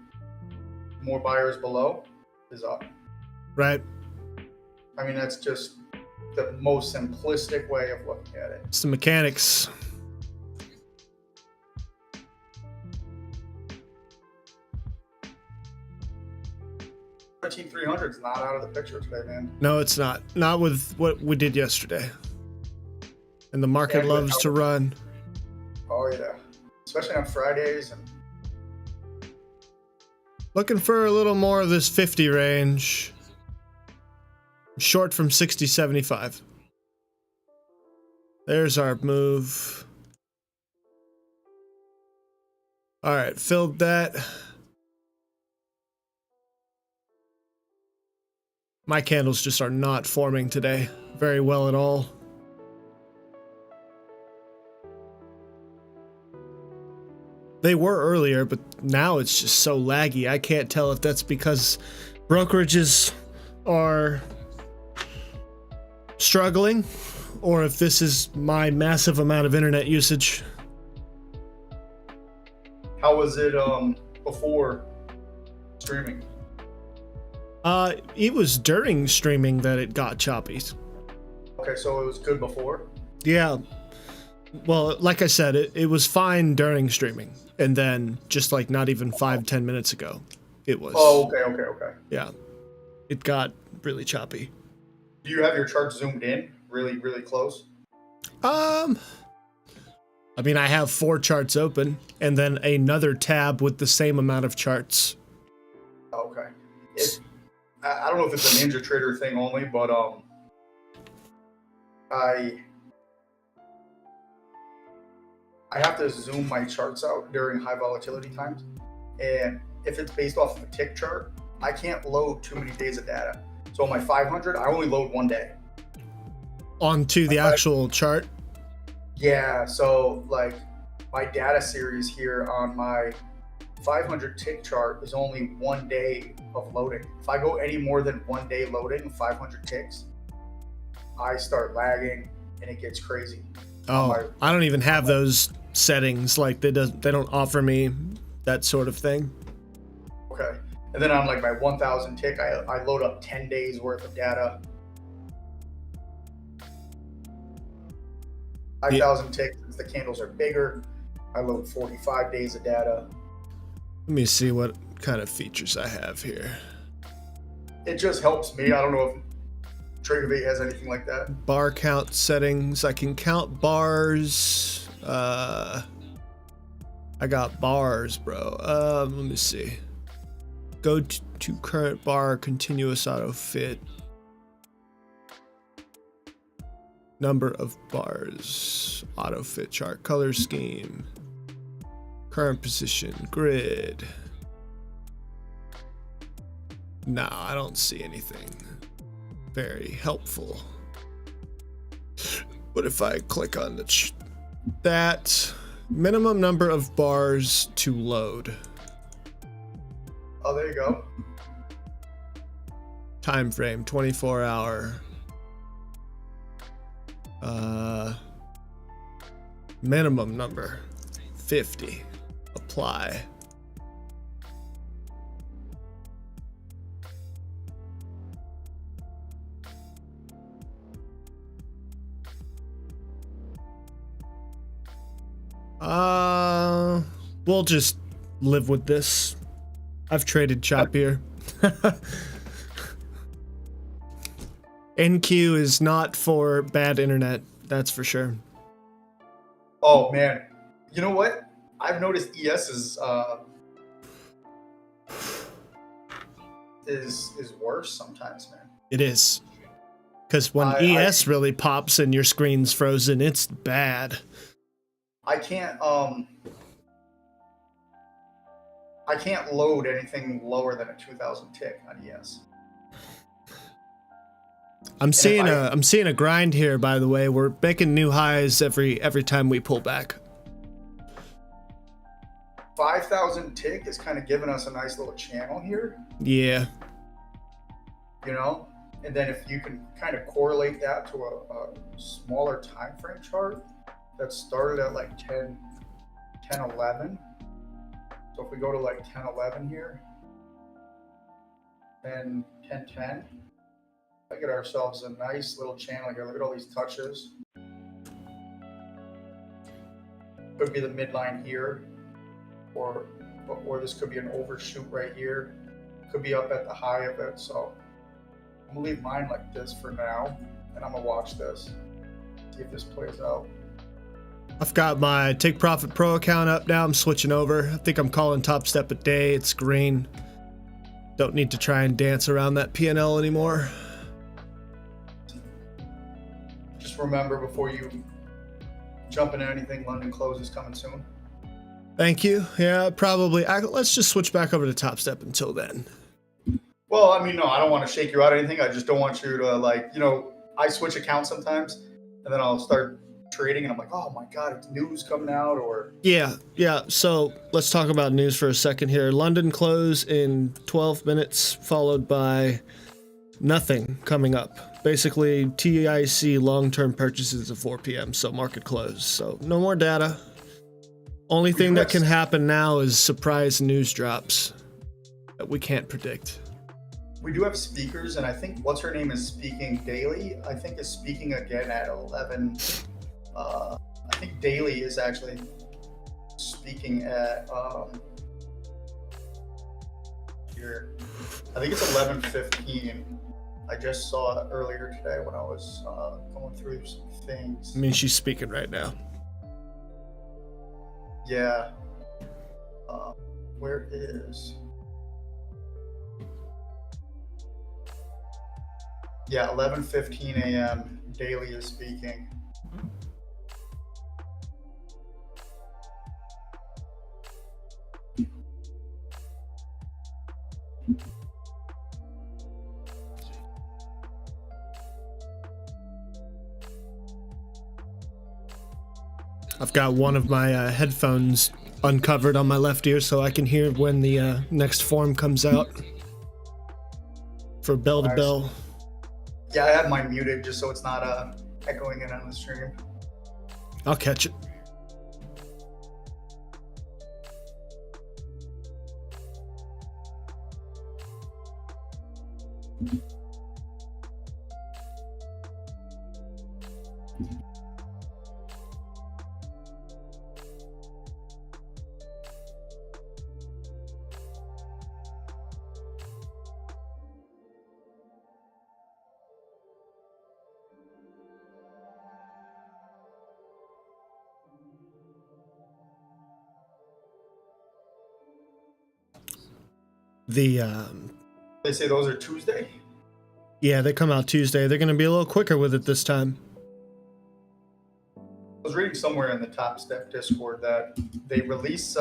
more buyers below is up. Right. I mean, that's just the most simplistic way of looking at it. It's the mechanics. $13,300 is not out of the picture today, man. No, it's not. Not with what we did yesterday. And the market loves to run. Oh yeah, especially on Fridays. And looking for a little more of this 50 range. Short from 60.75. There's our move. All right, filled that. My candles just are not forming today very well at all. They were earlier, but now it's just so laggy. I can't tell if that's because brokerages are struggling or if this is my massive amount of internet usage. how was it before streaming? It was during streaming that it got choppy. Okay, so it was good before. Yeah. Well, like I said, it was fine during streaming. And then just like not even 5-10 minutes ago, it was. Oh, okay. Yeah. It got really choppy. Do you have your chart zoomed in really, really close? I mean, I have 4 charts open and then another tab with the same amount of charts. Okay. I don't know if it's a Ninja Trader thing only, but I have to zoom my charts out during high volatility times, and if it's based off of a tick chart, I can't load too many days of data. So on my 500, I only load 1 day. Onto the actual chart? Yeah, so like my data series here on my 500 tick chart is only 1 day of loading. If I go any more than 1 day loading 500 ticks, I start lagging and it gets crazy. Oh, I don't even have those settings. Like they don't offer me that sort of thing. Okay. And then on like my 1000 tick, I load up 10 days worth of data. 5000 tick, since the candles are bigger, I load 45 days of data. Let me see what kind of features I have here. It just helps me. I don't know if Tradeovate has anything like that. Bar count settings. I can count bars. I got bars, bro. Let me see. Go to current bar, continuous auto fit. Number of bars, auto fit chart, color scheme, current position, grid. Nah, I don't see anything very helpful. What if I click on that minimum number of bars to load? Oh, there you go. Time frame 24 hour. Minimum number 50. Apply. We'll just live with this. I've traded Choppier. NQ is not for bad internet, that's for sure. Oh man, you know what? I've noticed ES is worse sometimes, man. It is. Because when ES really pops and your screen's frozen, it's bad. I can't load anything lower than a 2000 tick on ES. I'm seeing a grind here, by the way. We're making new highs every time we pull back. 5000 tick is kind of giving us a nice little channel here. Yeah. You know, and then if you can kind of correlate that to a smaller time frame chart that started at like 1011. So if we go to like 1011 here, then 1010. I get ourselves a nice little channel here. Look at all these touches. Could be the midline here, or this could be an overshoot right here. Could be up at the high of it. So I'm gonna leave mine like this for now, and I'm gonna watch this, see if this plays out. I've got my Take Profit Pro account up now. I'm switching over. I think I'm calling Top Step a day. It's green. Don't need to try and dance around that P&L anymore. Just remember before you jump into anything, London close is coming soon. Thank you. Yeah, probably. Let's just switch back over to Top Step until then. Well, I mean, no, I don't want to shake you out or anything. I just don't want you to, like, you know, I switch accounts sometimes and then I'll start trading and I'm like, oh my God, it's news coming out or. Yeah. So let's talk about news for a second here. London close in 12 minutes, followed by nothing coming up. Basically, TIC long-term purchases at 4 p.m. So market close. So no more data. Only thing that can happen now is surprise news drops that we can't predict. We do have speakers, and I think what's her name is speaking daily. I think is speaking again at 11. I think Daily is actually speaking at here. I think it's 11:15. I just saw it earlier today when I was going through some things. I mean, she's speaking right now. Yeah. Where is? Yeah, 11:15 a.m. Daily is speaking. I've got one of my headphones uncovered on my left ear so I can hear when the next form comes out for bell to bell. Yeah, I have mine muted just so it's not echoing in on the stream. I'll catch it. The They say those are Tuesday. yeah, they come out Tuesday. They're gonna be a little quicker with it this time. I was reading somewhere in the Top Step Discord that they release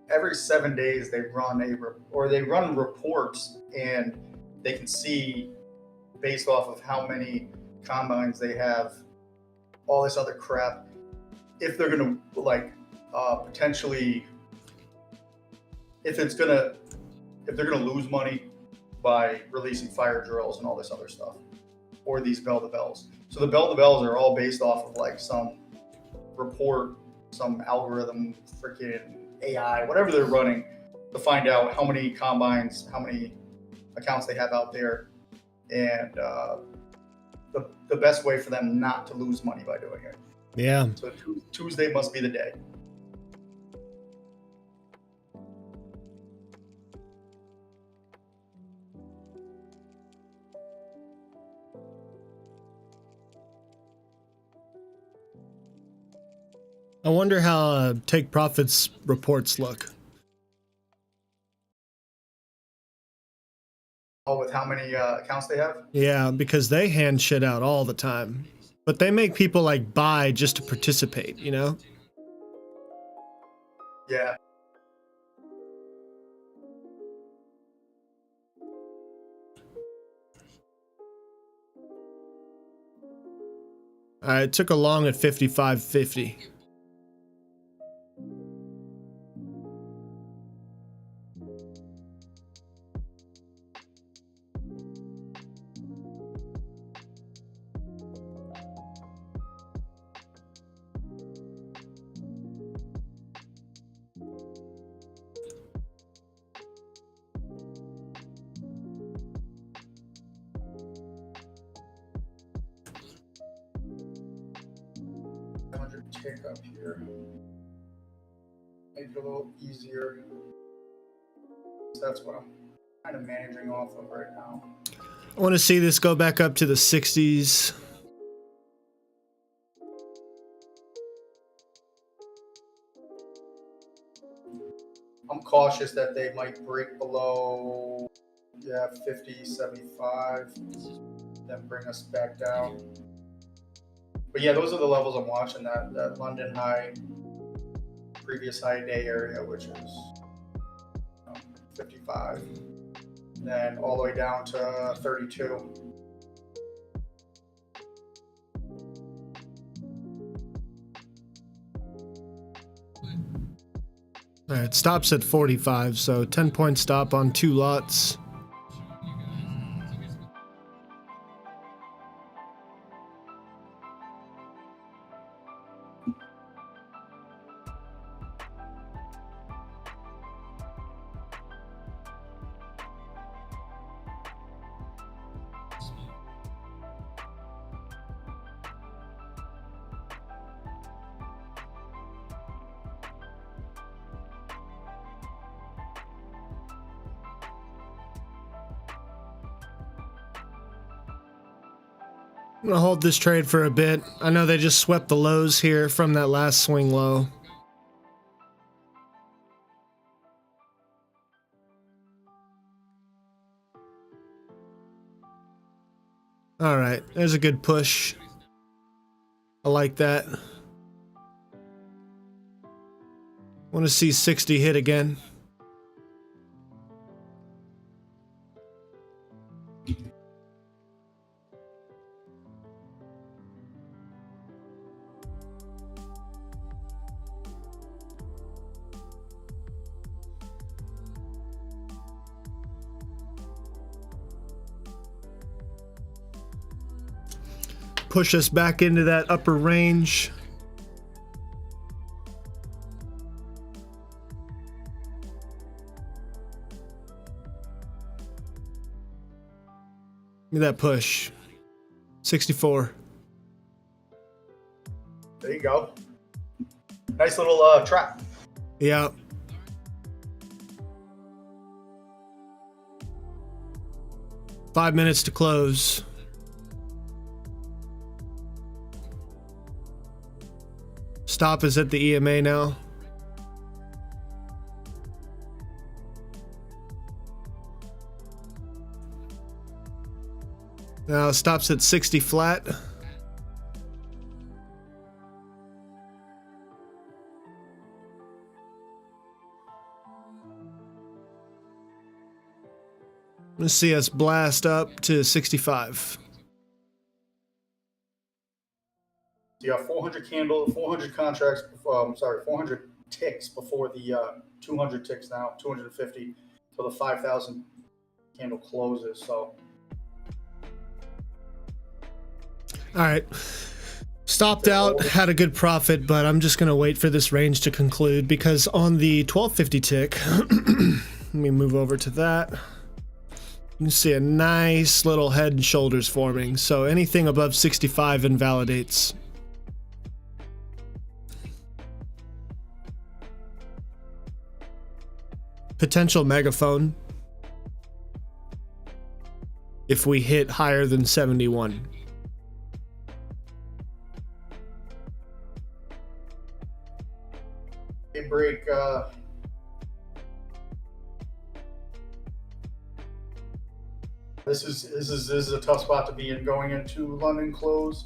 every 7 days. They run reports, and they can see based off of how many combines they have, all this other crap, if they're gonna potentially, if they're gonna lose money by releasing fire drills and all this other stuff, or these bell to bells. So the bell to bells are all based off of like some report, some algorithm, freaking AI, whatever they're running to find out how many combines, how many accounts they have out there, and the best way for them not to lose money by doing it. Yeah. So Tuesday must be the day. I wonder how Take Profit's reports look. Oh, with how many accounts they have? Yeah, because they hand shit out all the time. But they make people like buy just to participate, you know? Yeah. It took a long at 55.50. Tick up here. Make it a little easier. So that's what I'm kind of managing off of right now. I want to see this go back up to the 60s. I'm cautious that they might break below 50, 75, then bring us back down. But yeah, those are the levels I'm watching. That London high, previous high day area, which is 55, and then all the way down to 32. All right, stops at 45, so 10-point stop on 2 lots. I'm gonna hold this trade for a bit. I know they just swept the lows here from that last swing low. All right, there's a good push. I like that. Want to see 60 hit again. push us back into that upper range. Look at that push. 64. There you go. Nice little trap. Yeah. Five minutes to close. Stop is at the EMA now. Now stops at 60 flat. Let's see us blast up to 65. You got 400 contracts, 400 ticks before the 200 ticks now, 250 till the 5,000 candle closes. So, all right. Stopped out, had a good profit, but I'm just going to wait for this range to conclude because on the 1250 tick, let me move over to that. You can see a nice little head and shoulders forming. So anything above 65 invalidates. Potential megaphone if we hit higher than 71. they break. This is a tough spot to be in going into London close.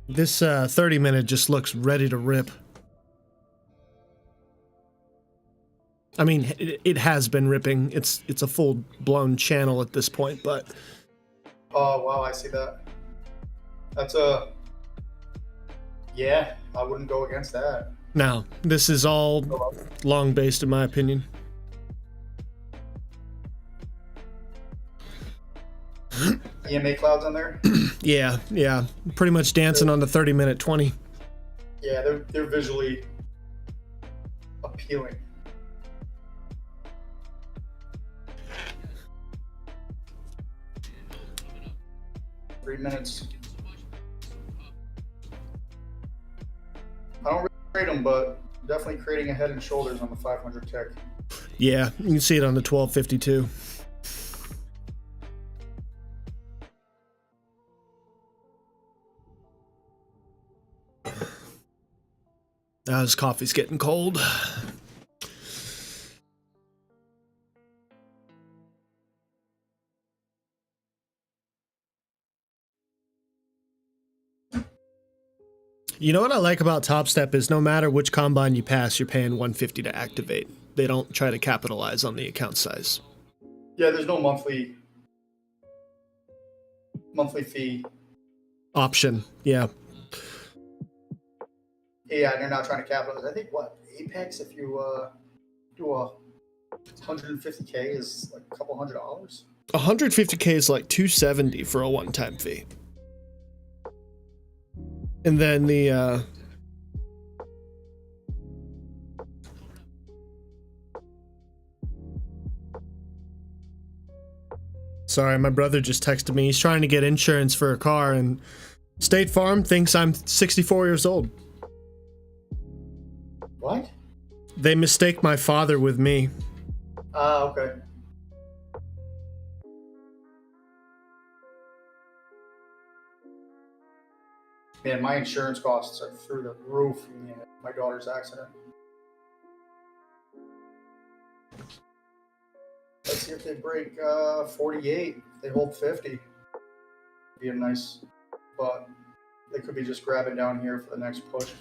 This 30-minute just looks ready to rip. I mean, it has been ripping. It's a full-blown channel at this point, but... Oh, wow, I see that. That's a... Yeah, I wouldn't go against that. No, this is all long-based, in my opinion. EMA clouds on there? Yeah. Pretty much dancing on the 30-minute 20. Yeah, they're visually appealing. Three minutes. I don't really rate them, but definitely creating a head and shoulders on the 500 tick. Yeah, you can see it on the 1252. Now his coffee's getting cold. You know what I like about Top Step is no matter which combine you pass, you're paying $150 to activate. They don't try to capitalize on the account size. Yeah, there's no monthly fee Option, yeah. Yeah, and they're not trying to capitalize. I think Apex, if you do a 150K is like a couple $100. 150K is like $270 for a one-time fee. And then the sorry, my brother just texted me. He's trying to get insurance for a car, and State Farm thinks I'm 64 years old. What? They mistake my father with me. Okay. Man, my insurance costs are through the roof in my daughter's accident. Let's see if they break 48. If they hold 50. Be a nice, but they could be just grabbing down here for the next push.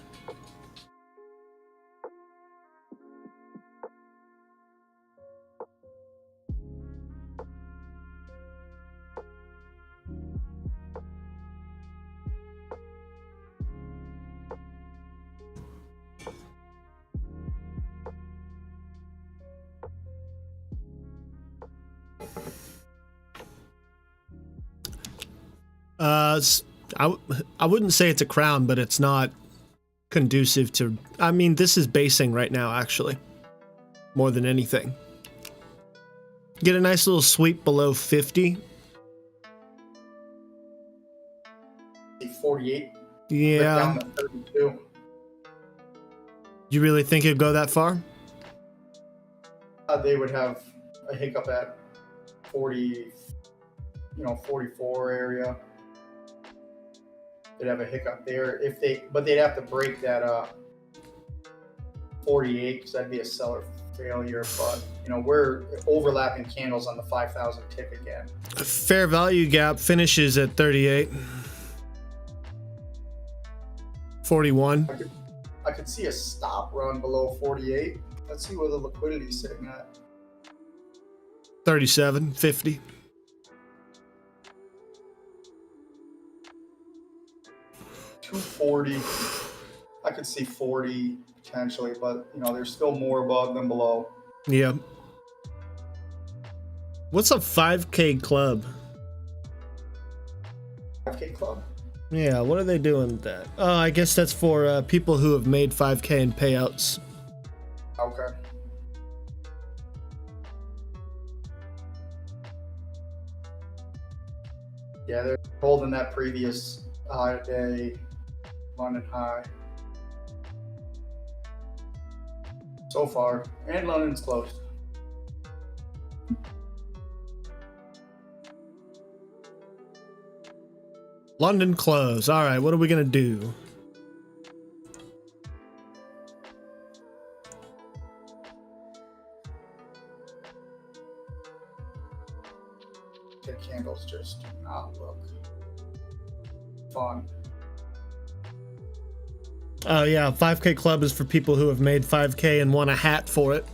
I wouldn't say it's a crown, but it's not conducive to. I mean, this is basing right now, actually, more than anything. Get a nice little sweep below 50. 48. Yeah. Down to 32. You really think it'd go that far? They would have a hiccup at 40, 44 area. They'd have a hiccup there but they'd have to break that 48 because that'd be a seller failure. But we're overlapping candles on the 5,000 tick again. Fair value gap finishes at 38. 41. I could see a stop run below 48. Let's see where the liquidity's sitting at. 37, 50. $240. I could see 40 potentially, but there's still more above than below. Yeah. What's a 5K club? 5K club? Yeah, what are they doing with that? Oh, I guess that's for people who have made 5K in payouts. Okay. Yeah, they're holding that previous high day, London high. So far, and London's closed. London close. All right, what are we gonna do? The candles just do not look fun. Oh yeah, 5K club is for people who have made 5K and want a hat for it.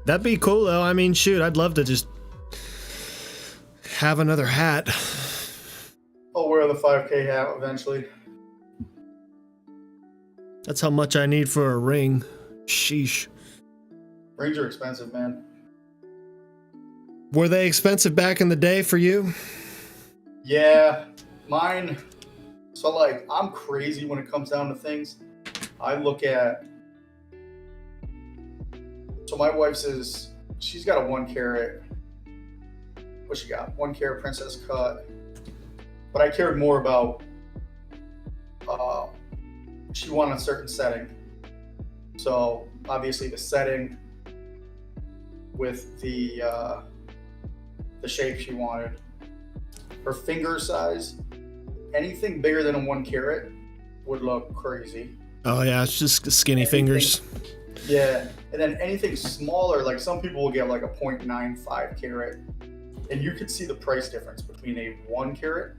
That'd be cool though. I mean, shoot, I'd love to just have another hat. I'll wear the 5K hat eventually. That's how much I need for a ring. Sheesh. Rings are expensive, man. Were they expensive back in the day for you? Yeah, mine. So like, I'm crazy when it comes down to things. I look at. So my wife's she's got a 1 carat. What she got? 1 carat princess cut. But I cared more about. She wanted a certain setting. So obviously the setting with the shape she wanted. Her finger size, anything bigger than a 1 carat would look crazy. Oh yeah, it's just skinny fingers. Yeah, and then anything smaller, like some people will get like a 0.95 carat, and you could see the price difference between a 1 carat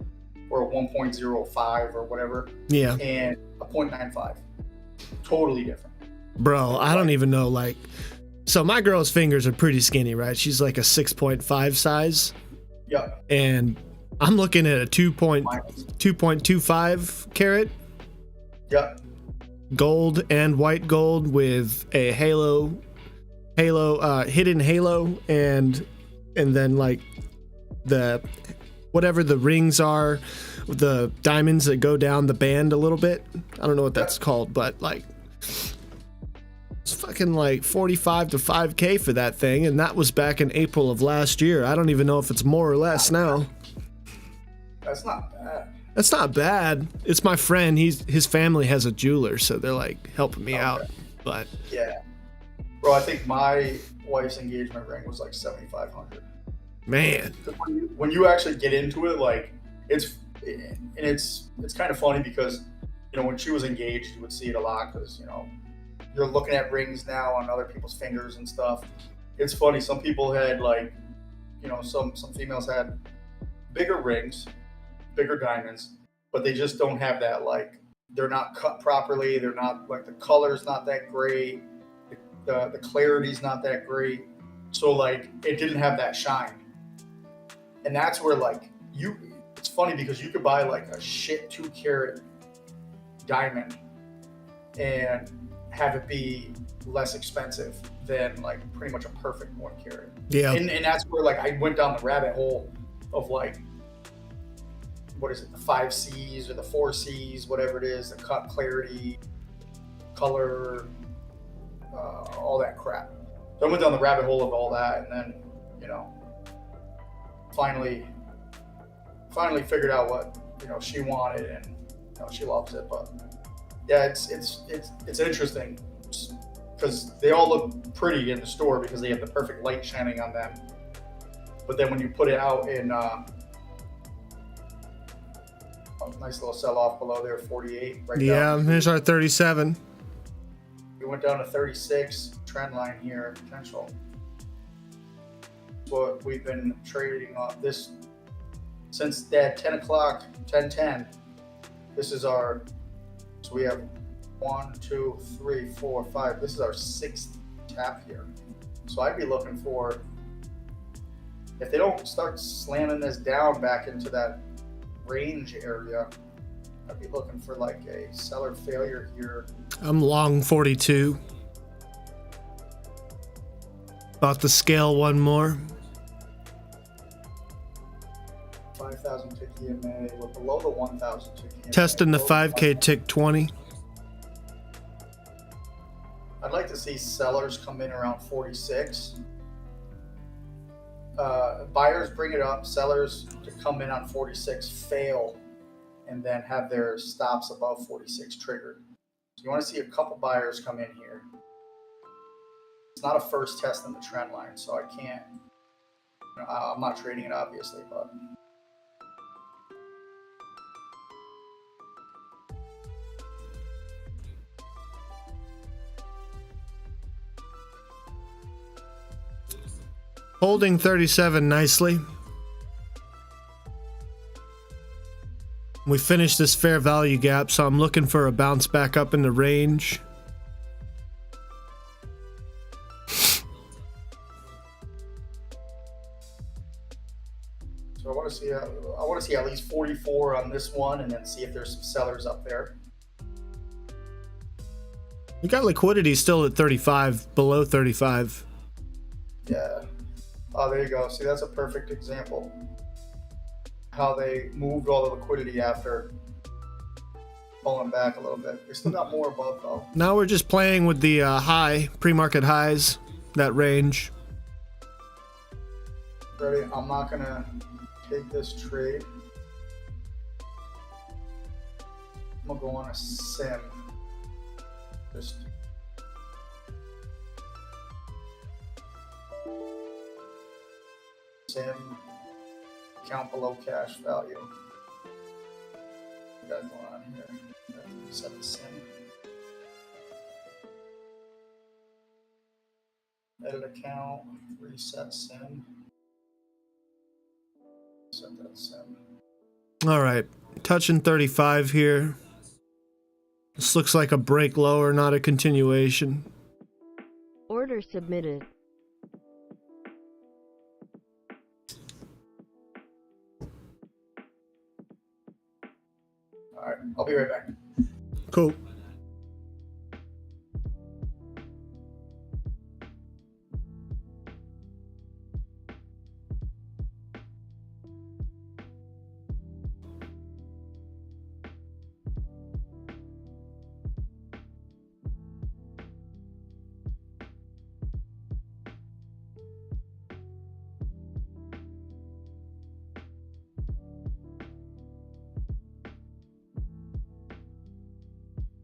or a 1.05 or whatever, Yeah. and a 0.95. Totally different. Bro, I don't even know, like, so my girl's fingers are pretty skinny, right? She's like a 6.5 size. Yeah. And I'm looking at a 2.25 carat Yeah. gold and white gold with a hidden halo, and then like the whatever the rings are, the diamonds that go down the band a little bit. I don't know what that's called, but like it's fucking like 45 to 5K for that thing, and that was back in April of last year. I don't even know if it's more or less now. That's not bad. That's not bad. It's my friend. His family has a jeweler, so they're like helping me out. But Yeah. Bro, I think my wife's engagement ring was like $7,500. man, When you actually get into it, like it's kind of funny because when she was engaged, you would see it a lot because you're looking at rings now on other people's fingers and stuff. It's funny. Some people had like some females had bigger rings, bigger diamonds, but they just don't have that, like they're not cut properly. They're not like, the color's not that great. The clarity's not that great. So like it didn't have that shine. And that's where like it's funny because you could buy like a shit 2 carat diamond and have it be less expensive than like pretty much a perfect 1 carat. yeah. And that's where like I went down the rabbit hole of like, what is it, the 5 C's or the 4 C's, whatever it is, the cut, clarity, color, all that crap. So I went down the rabbit hole of all that, and then, you know, finally figured out what, you know, she wanted, and, you know, she loves it. But yeah, it's interesting because they all look pretty in the store because they have the perfect light shining on them. But then when you put it out in nice little sell off below there, 48. Right. Yeah, here's our 37. We went down to 36. Trend line here, potential. What we've been trading on this since that 10 o'clock, 10:10. This is our. So we have 1, 2, 3, 4, 5. This is our 6th tap here. So I'd be looking for, if they don't start slamming this down back into that range area, I'd be looking for like a seller failure here. I'm long 42. About to scale one more. 5,000 tick EMA. We're below the 1,000 tick EMA. Testing the 5K tick 20. I'd like to see sellers come in around 46. Buyers bring it up, sellers to come in on 46 fail, and then have their stops above 46 triggered. So you want to see a couple buyers come in here. It's not a first test in the trend line, so I can't, you know, I'm not trading it obviously, but Holding 37 nicely. We finished this fair value gap, so I'm looking for a bounce back up in the range. so I want to see at least 44 on this one, and then see if there's some sellers up there. We got liquidity still at 35, below 35. Yeah. Oh, there you go. See, that's a perfect example. How they moved all the liquidity after pulling back a little bit. They still got more above though. Now we're just playing with the high, pre-market highs, that range. Ready? I'm not gonna take this trade. I'm gonna go on a sim. Just sim, count below cash value. What we got going on here? Reset the sim. Edit account, reset sim. Set that sim. All right, touching 35 here. This looks like a break lower, not a continuation. Order submitted. All right, I'll be right back. Cool.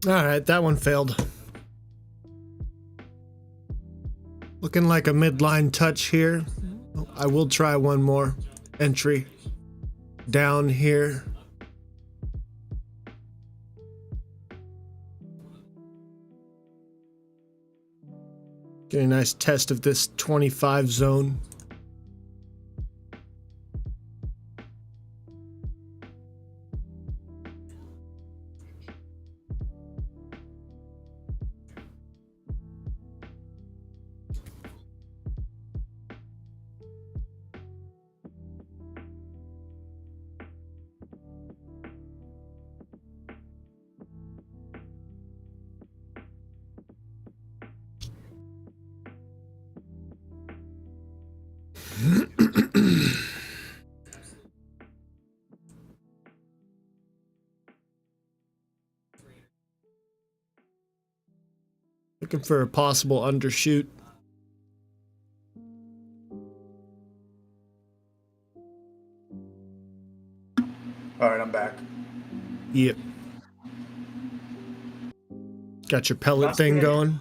All right, that one failed. Looking like a midline touch here. I will try one more entry down here. Get a nice test of this 25 zone. Looking for a possible undershoot. All right, I'm back. Yep. Got your pellet Not thing seeing- going?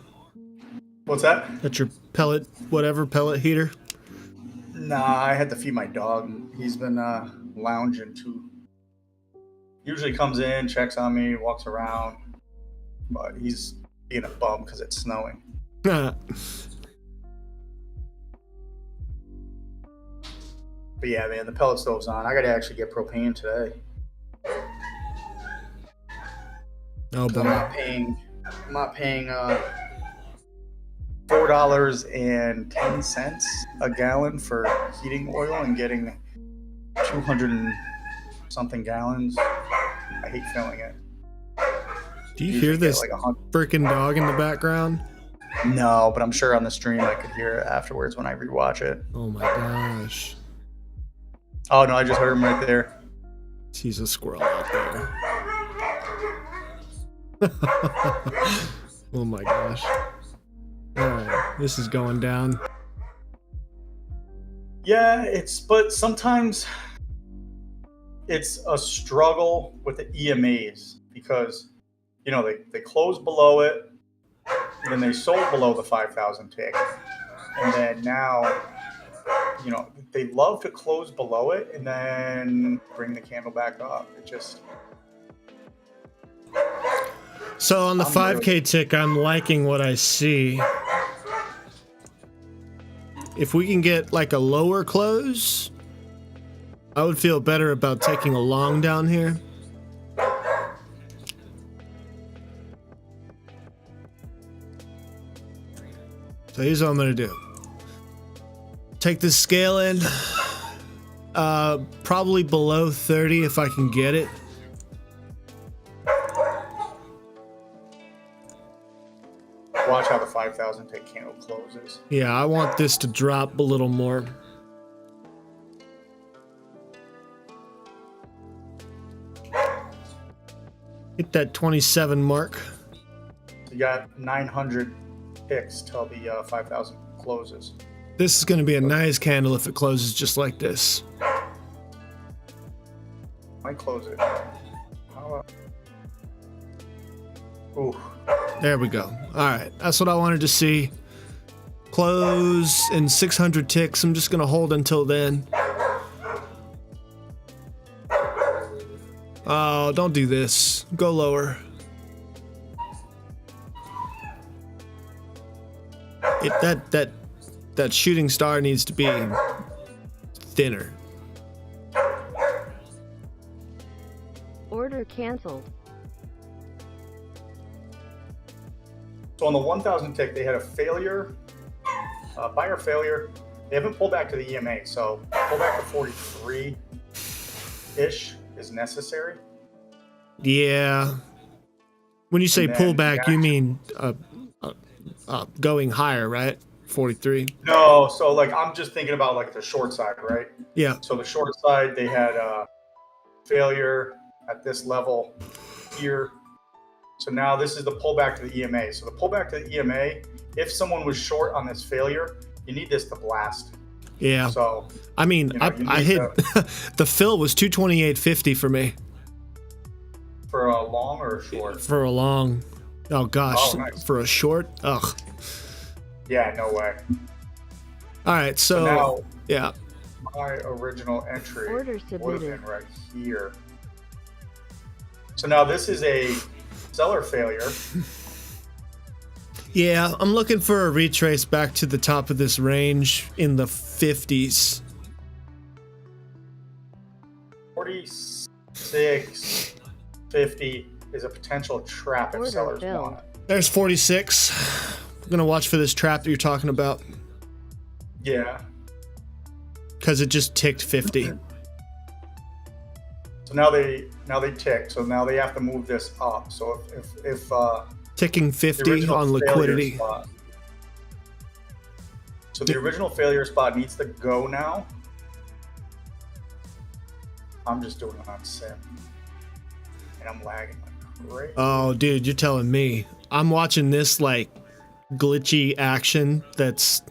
What's that? Got your pellet, whatever, pellet heater? Nah, I had to feed my dog. He's been lounging too. Usually comes in, checks on me, walks around, but he's being a bum because it's snowing. But yeah, man, the pellet stove's on. I gotta actually get propane today. Oh I'm boy. not paying $4.10 a gallon for heating oil and getting 200 and something gallons. I hate filling it. Do you Usually hear get this like 100. freaking dog in the background? No, but I'm sure on the stream I could hear it afterwards when I rewatch it. Oh my gosh. Oh no, I just heard him right there. He's a squirrel out there. Oh my gosh. Alright, this is going down. Yeah, but sometimes it's a struggle with the EMAs because, you know, they closed below it, then they sold below the 5,000 tick, and then now, you know, they love to close below it and then bring the candle back up. It just... So on the I'm 5K tick, I'm liking what I see. If we can get like a lower close, I would feel better about taking a long down here. So here's what I'm gonna do. Take this scale in, probably below 30 if I can get it. Watch how the 5,000 tick candle closes. Yeah, I want this to drop a little more. Hit that 27 mark. You got 900 ticks till the 5,000 closes. This is going to be a nice candle if it closes just like this. Might close it. How, ooh. There we go. All right, that's what I wanted to see. Close in 600 ticks. I'm just going to hold until then. Oh, don't do this. Go lower. That shooting star needs to be thinner. Order canceled. So on the 1,000 tick, they had a failure, buyer failure. They haven't pulled back to the EMA, so pull back to 43-ish is necessary. Yeah. When you say And then pullback, you mean going higher, right? 43. No, so like I'm just thinking about like the short side, right? Yeah. So the short side, they had failure at this level here. So now this is the pullback to the EMA. So the pullback to the EMA, if someone was short on this failure, you need this to blast. Yeah. So I mean, you know, you I need hit the fill was 228.50 for me for a long or a short? for a long. Oh gosh, Oh, nice. for a short. Ugh. Yeah, no way. All right, so Now yeah. my original entry Order would have submitted. been right here. So now this is a seller failure. Yeah, I'm looking for a retrace back to the top of this range in the 50s. 46, 50 is a potential trap if Order sellers filled. want it. There's 46. I'm gonna watch for this trap that you're talking about Yeah. because it just ticked 50. So now they tick. So now they have to move this up. So if Ticking the 50 original on failure liquidity. spot- so the original failure spot needs to go now. I'm just doing it on sim, and I'm lagging like crazy. Oh, dude, you're telling me. I'm watching this like glitchy action that's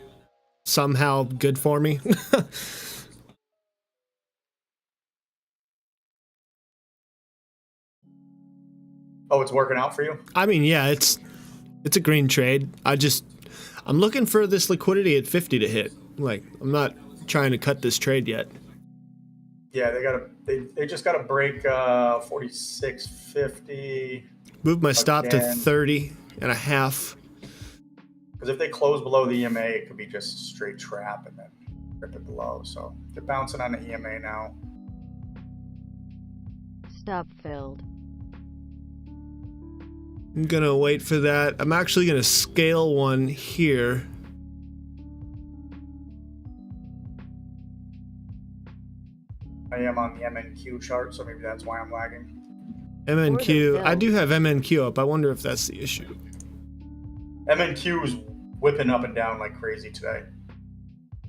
somehow good for me. Oh, it's working out for you? I mean, yeah, it's a green trade. I'm looking for this liquidity at 50 to hit. Like, I'm not trying to cut this trade yet. Yeah, they just gotta break 46.50. Move my stop to Again. 30 and a half. Because if they close below the EMA, it could be just a straight trap and then rip it below. So they're bouncing on the EMA now. Stop filled. I'm gonna wait for that. I'm actually gonna scale one here. I am on the MNQ chart, so maybe that's why I'm lagging. MNQ. Order I filled. do have MNQ up. I wonder if that's the issue. MNQ is whipping up and down like crazy today.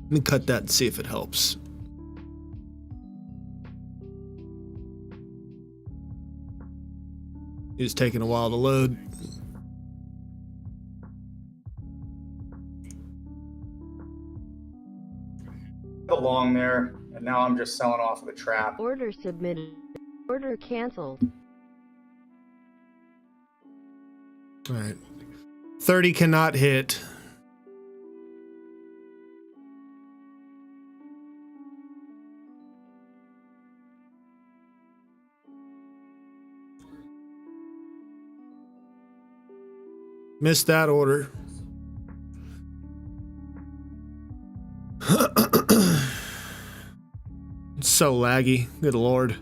Let me cut that and see if it helps. It's taking a while to load. Along there, and now I'm just selling off of the trap. Order submitted. Order canceled. All right. 30 cannot hit. Missed that order. It's so laggy. Good lord.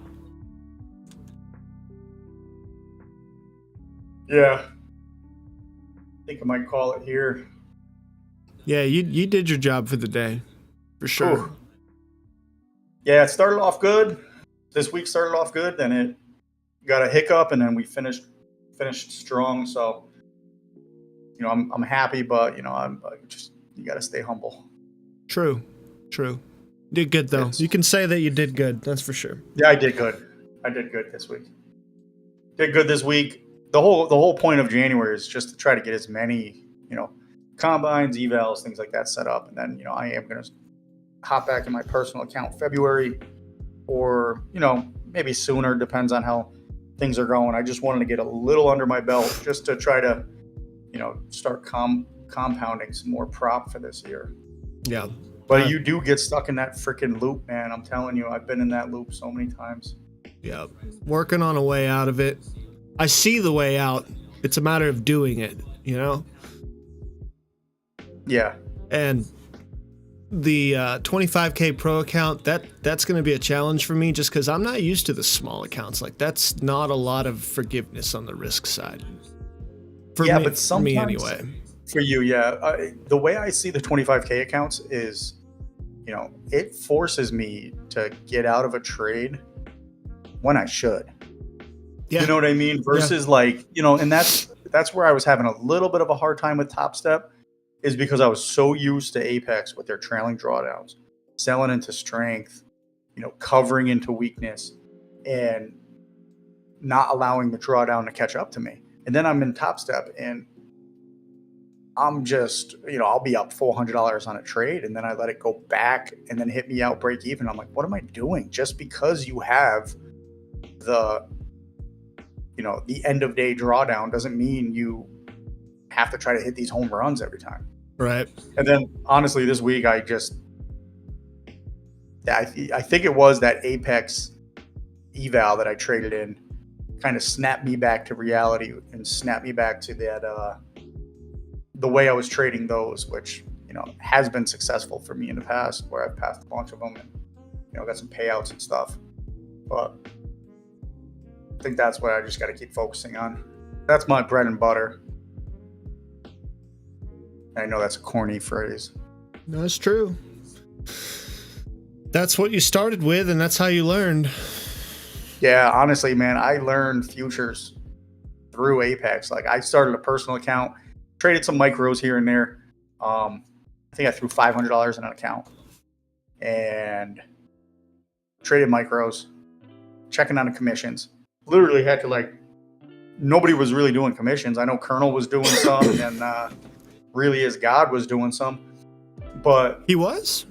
Yeah. I think I might call it here. Yeah, you did your job for the day. For sure. Ooh. Yeah, it started off good. This week started off good, then it got a hiccup, and then we finished strong. So, you know, I'm happy, but you know, I'm just, you got to stay humble. True. Did good though. It's- You can say that you did good. That's for sure. Yeah, I did good. I did good this week. Did good this week. The whole point of January is just to try to get as many, you know, combines, evals, things like that set up, and then, you know, I am gonna hop back in my personal account February, or, you know, maybe sooner, depends on how things are going. I just wanted to get a little under my belt just to try to, you know, start compounding some more prop for this year. Yeah. But you do get stuck in that freaking loop, man. I'm telling you, I've been in that loop so many times. Yeah. Working on a way out of it. I see the way out. It's a matter of doing it, you know? Yeah. And the 25K pro account, that's going to be a challenge for me just because I'm not used to the small accounts. Like, that's not a lot of forgiveness on the risk side. For Yeah, me, but for me sometimes- anyway. For you, yeah. The way I see the 25K accounts is, you know, it forces me to get out of a trade when I should. Yeah. You know what I mean? Versus like, you know, and that's where I was having a little bit of a hard time with Top Step, is because I was so used to Apex with their trailing drawdowns, selling into strength, you know, covering into weakness, and not allowing the drawdown to catch up to me. And then I'm in Top Step and I'm just, you know, I'll be up $400 on a trade, and then I let it go back and then hit me out break even. I'm like, what am I doing? Just because you have the, you know, the end of day drawdown doesn't mean you have to try to hit these home runs every time. Right. And then honestly, this week I think it was that Apex eval that I traded in kind of snapped me back to reality and snapped me back to that, the way I was trading those, which, you know, has been successful for me in the past, where I've passed a bunch of them and, you know, got some payouts and stuff. But I think that's what I just got to keep focusing on. That's my bread and butter. I know that's a corny phrase. That's true. That's what you started with, and that's how you learned. Yeah, honestly, man, I learned futures through Apex. Like, I started a personal account, traded some micros here and there. I think I threw $500 in an account and traded micros, checking on the commissions. Literally had to, like, nobody was really doing commissions. I know Colonel was doing some, and really is God was doing some. But He was?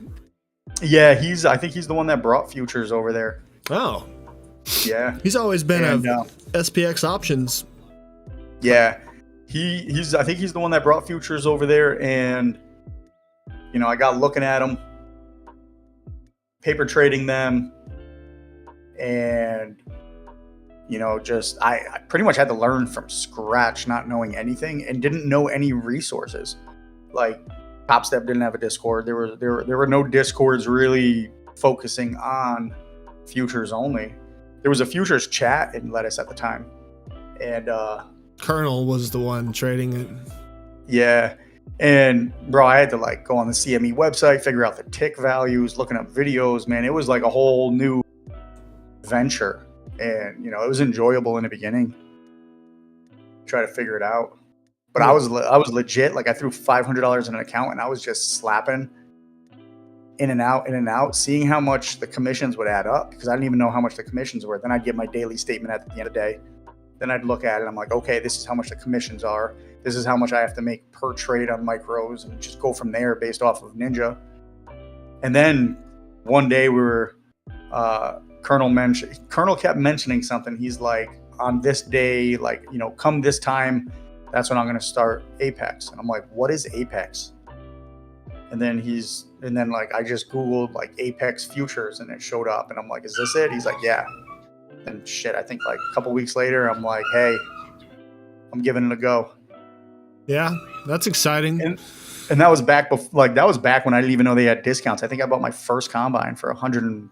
yeah, I think he's the one that brought futures over there. Oh. Yeah. He's always been And, a SPX options. yeah. I think he's the one that brought futures over there, and I got looking at them, paper trading them, and just I pretty much had to learn from scratch, not knowing anything and didn't know any resources. Like Top Step didn't have a Discord. There were no Discords really focusing on futures only. There was a futures chat in Lettuce at the time, and Colonel was the one trading it. yeah. And bro, I had to like go on the CME website, figure out the tick values, looking up videos, man. It was like a whole new venture. And it was enjoyable in the beginning. Try to figure it out. But I was legit, like I threw $500 in an account and I was just slapping in and out, seeing how much the commissions would add up, because I didn't even know how much the commissions were. Then I'd get my daily statement at the end of the day. Then I'd look at it. I'm like, okay, this is how much the commissions are. This is how much I have to make per trade on micros, and just go from there based off of Ninja. And then one day we were, Colonel kept mentioning something. He's like, on this day, like, come this time, that's when I'm going to start Apex. And I'm like, what is Apex? And then like, I just Googled like Apex futures and it showed up, and I'm like, is this it? He's like, yeah. And shit, I think like a couple weeks later, I'm like, hey, I'm giving it a go. Yeah, that's exciting. And that was back when I didn't even know they had discounts. I think I bought my first combine for $150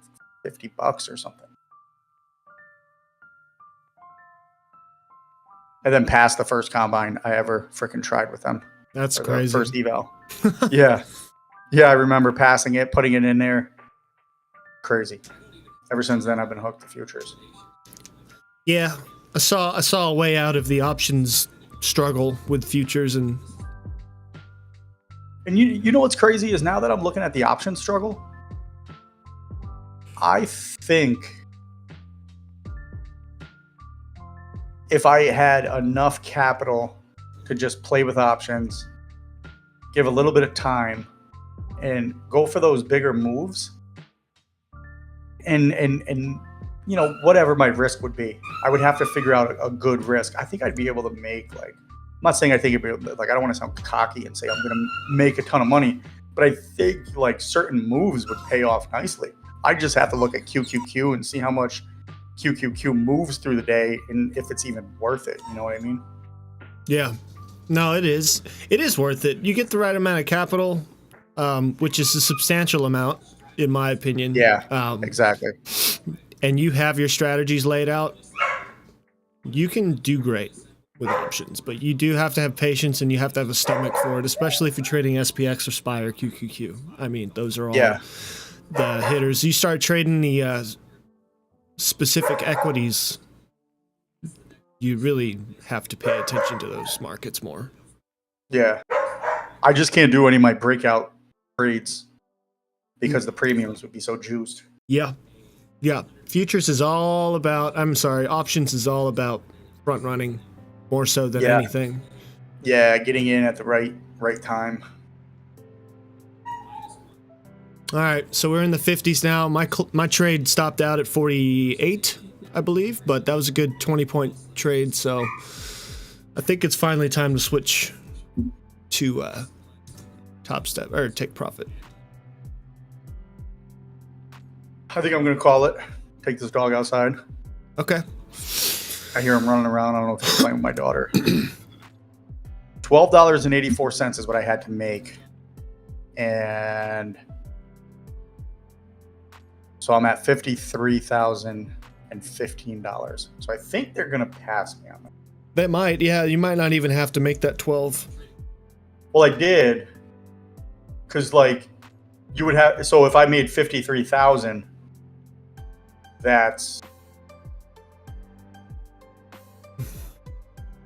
or something. And then passed the first combine I ever freaking tried with them. That's crazy. First eval. Yeah. Yeah, I remember passing it, putting it in there. Crazy. Ever since then, I've been hooked to futures. Yeah, I saw a way out of the options struggle with futures, and you know what's crazy is now that I'm looking at the options struggle, I think if I had enough capital to just play with options, give a little bit of time, and go for those bigger moves, and whatever my risk would be, I would have to figure out a good risk. I think I'd be able to make, like, I'm not saying I think it'd be like, I don't want to sound cocky and say I'm going to make a ton of money, but I think like certain moves would pay off nicely. I just have to look at QQQ and see how much QQQ moves through the day and if it's even worth it. You know what I mean? Yeah. No, it is. It is worth it. You get the right amount of capital, which is a substantial amount, in my opinion. Yeah, exactly. And you have your strategies laid out, you can do great with options, but you do have to have patience and you have to have a stomach for it, especially if you're trading SPX or SPY or QQQ. I mean, those are all the hitters. You start trading the specific equities, you really have to pay attention to those markets more. Yeah. I just can't do any of my breakout trades because the premiums would be so juiced. Yeah. Yeah. Futures is all about, options is all about front running more so than anything. Yeah, getting in at the right time. All right, so we're in the 50s now. My trade stopped out at 48, I believe, but that was a good 20-point trade, so I think it's finally time to switch to Top Step or Take Profit. I think I'm going to call it. Take this dog outside. Okay. I hear him running around. I don't know if he's playing with my daughter. $12.84 is what I had to make. And so I'm at $53,015. So I think they're going to pass me on that. They might. Yeah, you might not even have to make that 12. Well, I did. Because, like, you would have. So if I made 53,000, that's.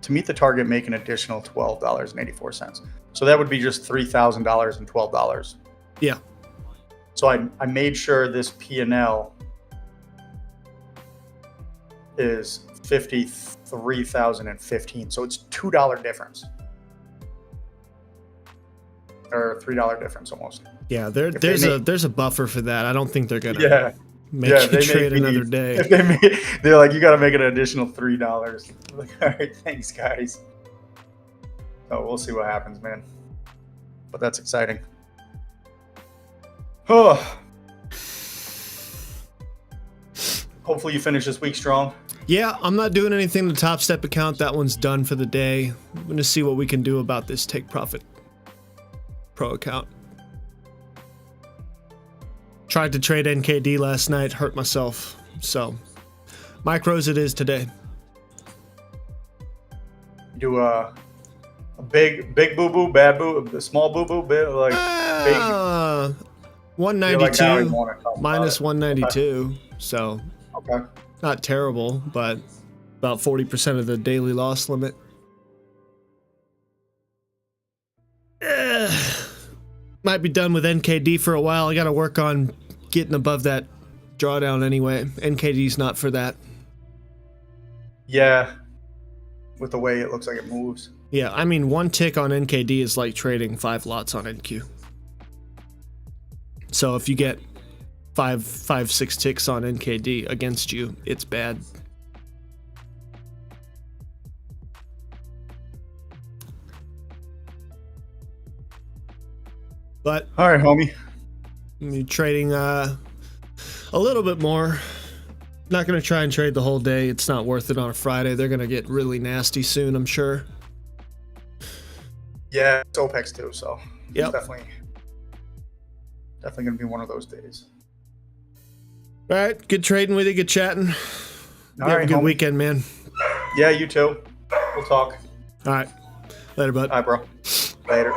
To meet the target, make an additional $12.84. So that would be just $3,012. Yeah. So I made sure this P&L is $53,015. So it's $2 difference. or $3 difference almost. Yeah, If they there's a buffer for that. I don't think they're gonna Yeah, make yeah, you they trade make me- another day. If they they're like, you got to make an additional $3. I'm like, all right, thanks, guys. So we'll see what happens, man. But that's exciting. Oh. Hopefully you finish this week strong. Yeah, I'm not doing anything to Top Step account. That one's done for the day. I'm gonna see what we can do about this Take Profit Pro account. Tried to trade NKD last night, hurt myself. So, micros it is today. Do a big boo boo, bad boo, small boo boo, bit like big. 192 You're like, now we wanna talk about minus it. 192. So, Okay. not terrible, but about 40% of the daily loss limit. Might be done with NKD for a while. I got to work on getting above that drawdown anyway. NKD's not for that. Yeah. With the way it looks like it moves. Yeah, I mean, one tick on NKD is like trading 5 lots on NQ. So if you get 6 ticks on NKD against you, it's bad. But All right, homie. you're trading a little bit more. Not going to try and trade the whole day. It's not worth it on a Friday. They're going to get really nasty soon, I'm sure. Yeah, it's OPEX too, so Yep. it's definitely gonna be one of those days. All right, good trading with you, good chatting. All You have right, a good homie. weekend, man. Yeah, you too. We'll talk. All right, later, bud. Bye, bro. Later.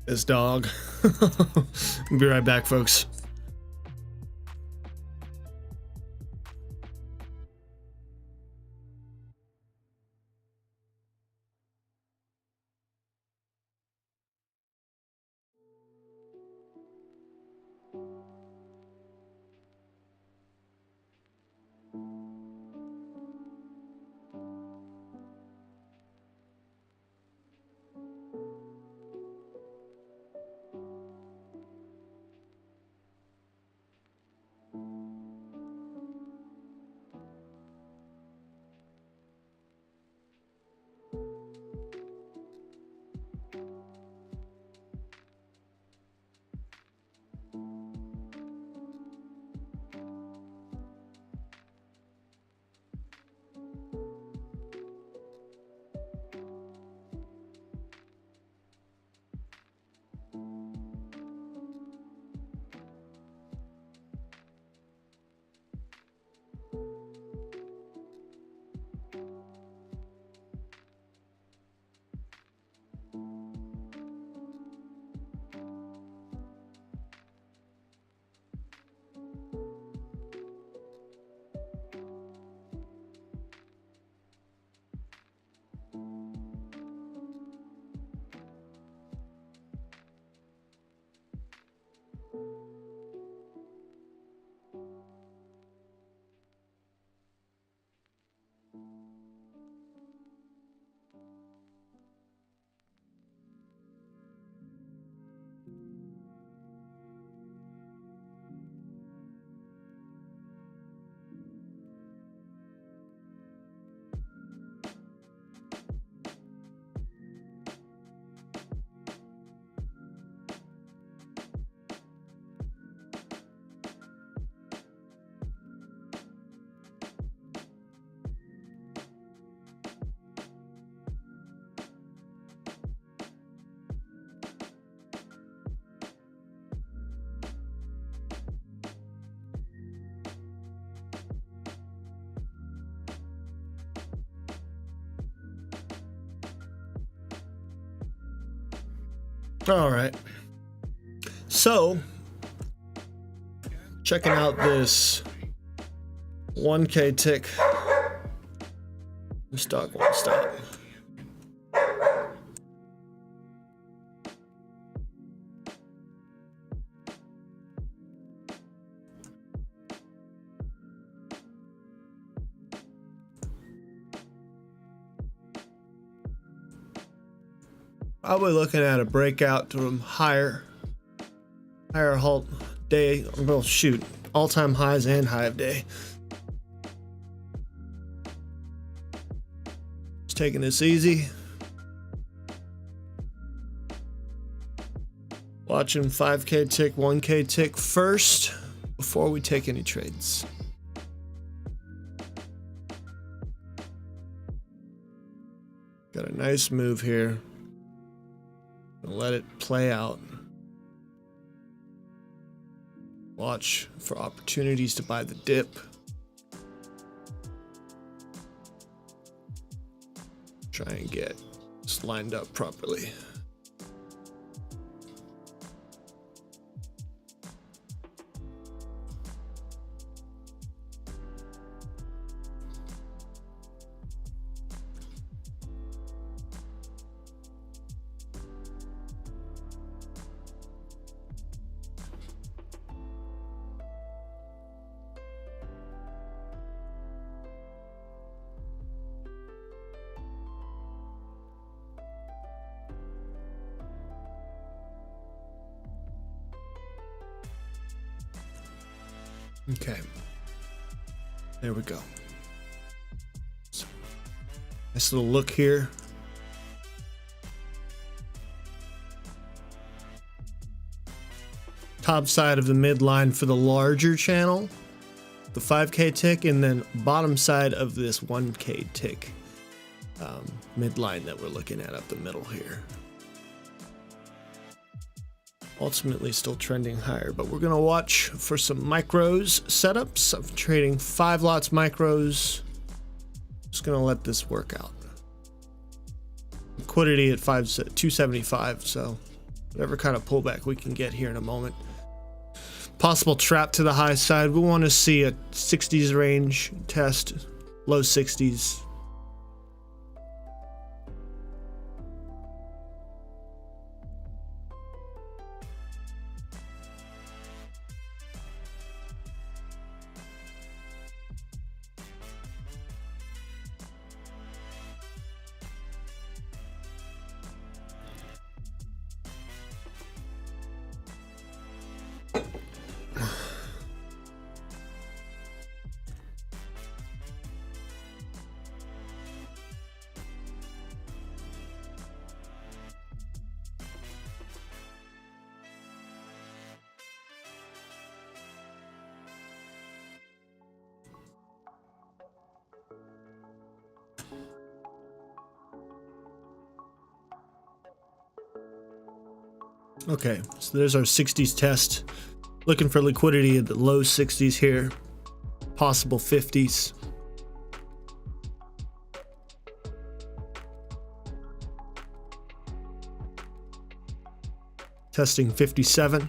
This dog. We'll be right back, folks. All right. So, Checking out this 1K tick. This dog won't stop. Probably looking at a breakout from higher halt day. Well, shoot, all-time highs and high of day. Just taking this easy. Watching 5K tick, 1K tick first before we take any trades. Got a nice move here. Gonna let it play out. Watch for opportunities to buy the dip. Try and get this lined up properly. Okay, there we go. Nice little look here. Top side of the midline for the larger channel, the 5K tick, and then bottom side of this 1K tick midline that we're looking at up the middle here. Ultimately still trending higher, but we're gonna watch for some micros setups. I'm trading 5 lots micros. Just gonna let this work out. Liquidity at 275, so whatever kind of pullback we can get here in a moment. Possible trap to the high side. We want to see a 60s range test, low 60s. Okay, so there's our 60s test. Looking for liquidity at the low 60s here, possible 50s. Testing 57.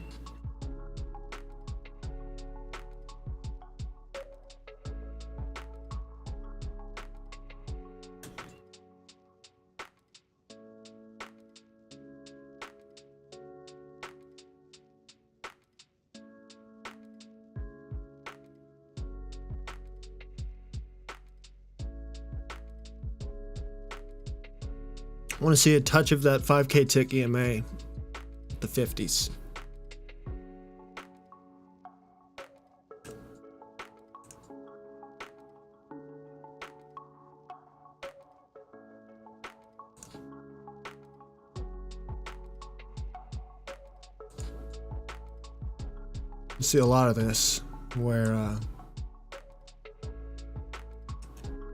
I want to see a touch of that 5K tick EMA, the 50s. You see a lot of this where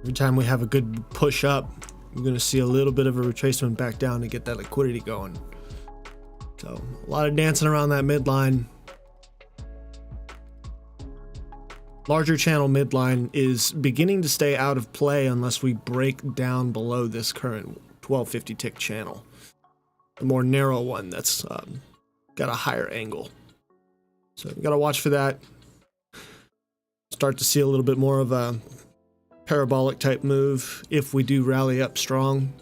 every time we have a good push up, we're going to see a little bit of a retracement back down to get that liquidity going. So a lot of dancing around that midline. Larger channel midline is beginning to stay out of play unless we break down below this current 1250 tick channel. The more narrow one that's got a higher angle. So we got to watch for that. start to see a little bit more of a parabolic type move if we do rally up strong.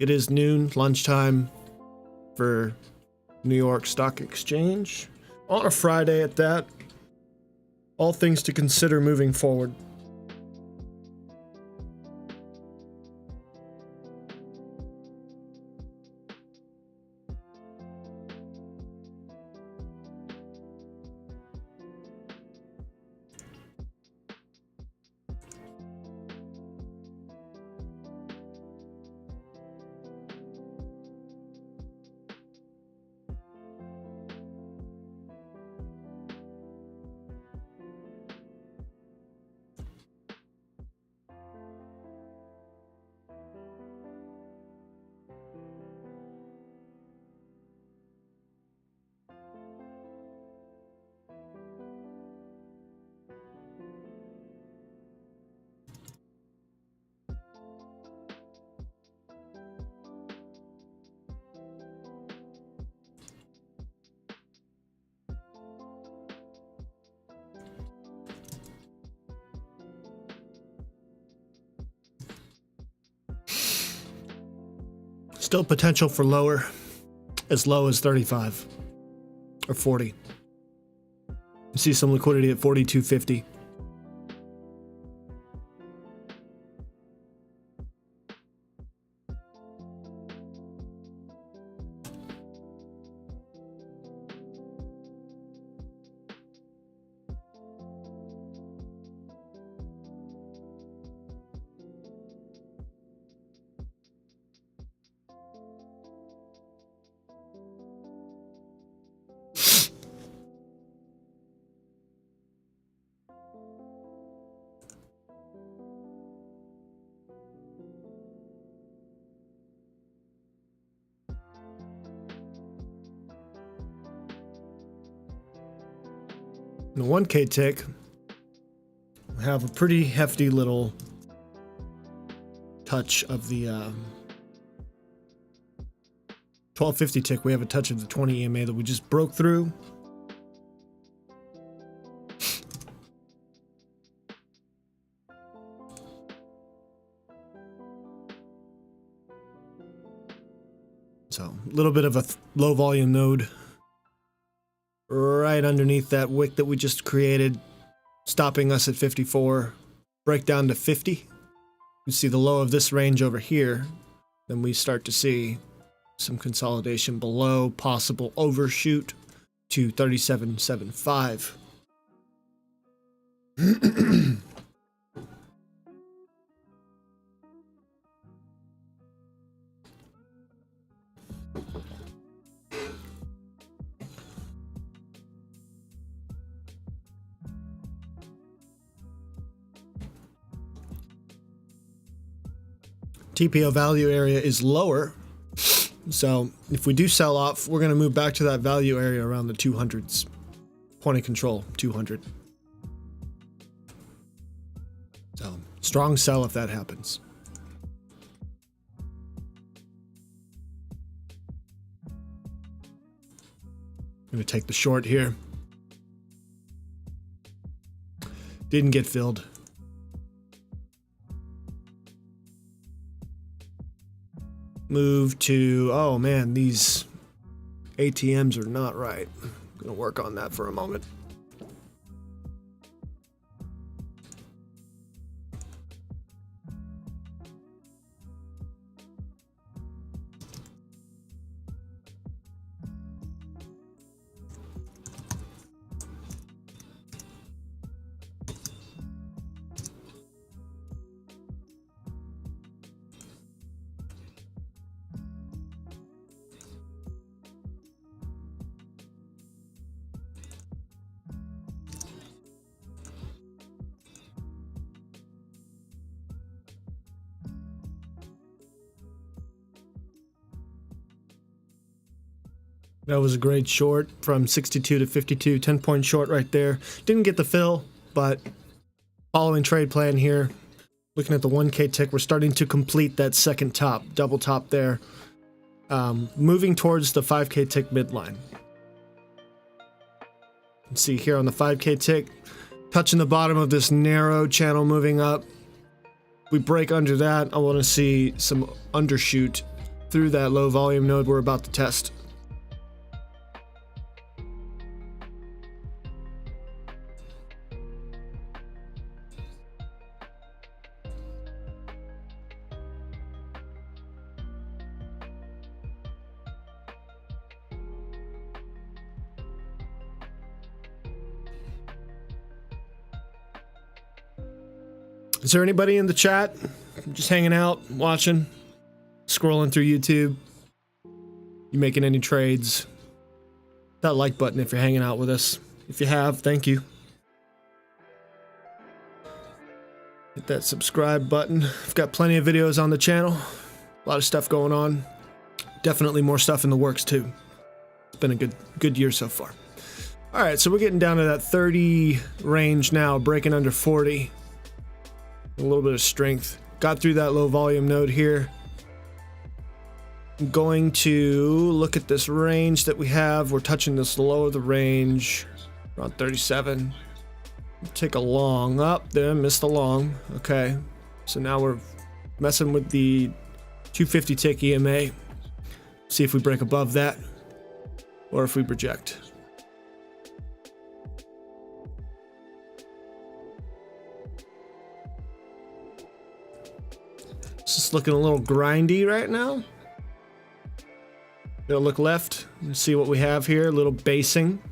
It is noon, lunchtime for New York Stock Exchange on a Friday at that. All things to consider moving forward. Still potential for lower, as low as 35 or 40. You see some liquidity at 42.50. The 1K tick have a pretty hefty little touch of the 1250 tick. We have a touch of the 20 EMA that we just broke through. So a little bit of a low volume node right underneath that wick that we just created, stopping us at 54. Break down to 50. You see the low of this range over here. Then we start to see some consolidation below, possible overshoot to 37.75. TPO value area is lower, so if we do sell off, we're going to move back to that value area around the 200s. Point of control, 200. So, strong sell if that happens. I'm going to take the short here. Didn't get filled. Move to, oh man, these ATMs are not right. I'm gonna work on that for a moment. That was a great short from 62 to 52, 10-point short right there. Didn't get the fill, but following trade plan here. Looking at the 1K tick, we're starting to complete that second top, double top there. Moving towards the 5K tick midline. You can see here on the 5K tick, touching the bottom of this narrow channel moving up. We break under that. I want to see some undershoot through that low volume node we're about to test. Is there anybody in the chat just hanging out, watching, scrolling through YouTube? You making any trades? That like button if you're hanging out with us. If you have, thank you. Hit that subscribe button. I've got plenty of videos on the channel. A lot of stuff going on. Definitely more stuff in the works too. It's been a good year so far. All right, so we're getting down to that 30 range now, breaking under 40. A little bit of strength. Got through that low volume node here. I'm going to look at this range that we have. We're touching this low of the range, around 37. Take a long up there, missed a long. Okay, so now we're messing with the 250 tick EMA. See if we break above that or if we project. It's just looking a little grindy right now. Gonna look left and see what we have here. A little basing.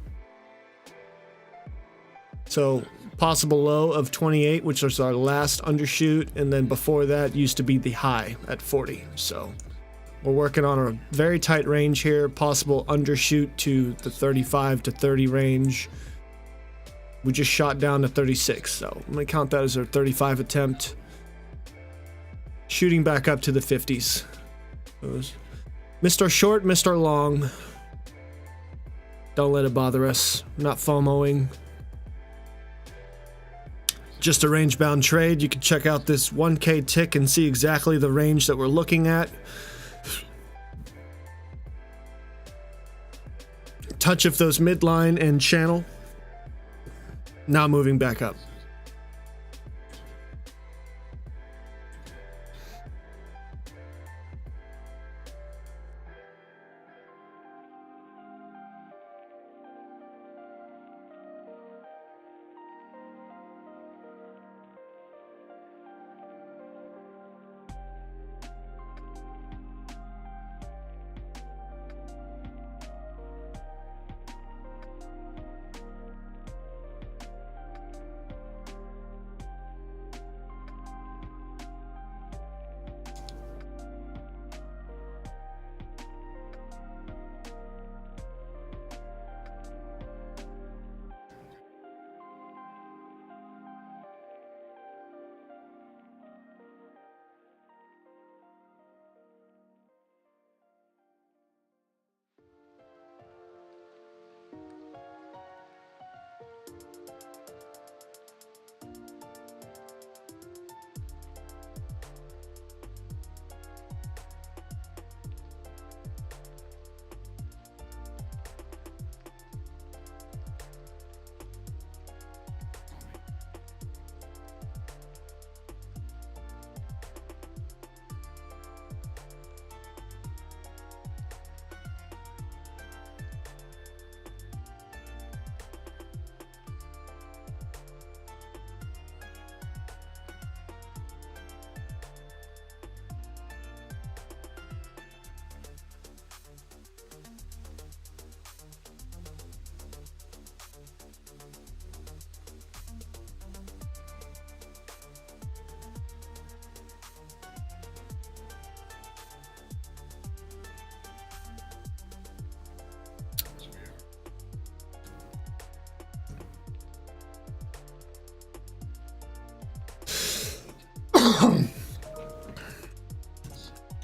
So possible low of 28, which was our last undershoot, and then before that used to be the high at 40. So we're working on a very tight range here. Possible undershoot to the 35 to 30 range. We just shot down to 36, so I'm gonna count that as our 35 attempt. Shooting back up to the 50s. Mr. Short, Mr. Long. Don't let it bother us. I'm not FOMOing. Just a range bound trade. You can check out this 1K tick and see exactly the range that we're looking at. Touch of those midline and channel. Now moving back up.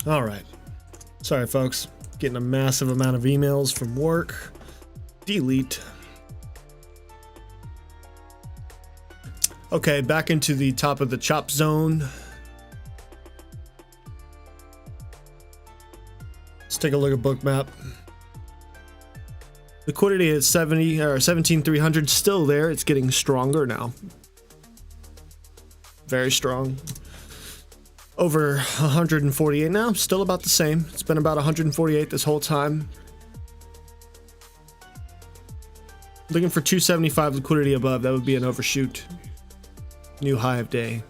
All right. Sorry, folks. Getting a massive amount of emails from work. Delete. Okay, back into the top of the chop zone. Let's take a look at Bookmap. Liquidity at 70 or 17,300, still there. It's getting stronger now. Very strong. Over 148 now, still about the same. It's been about 148 this whole time. Looking for 275 liquidity above. That would be an overshoot. New high of day.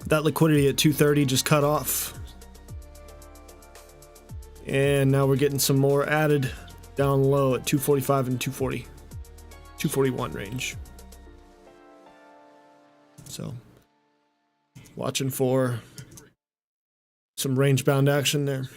That liquidity at 230 just cut off. And now we're getting some more added down low at 245 and 240. 241 range. So, watching for some range bound action there.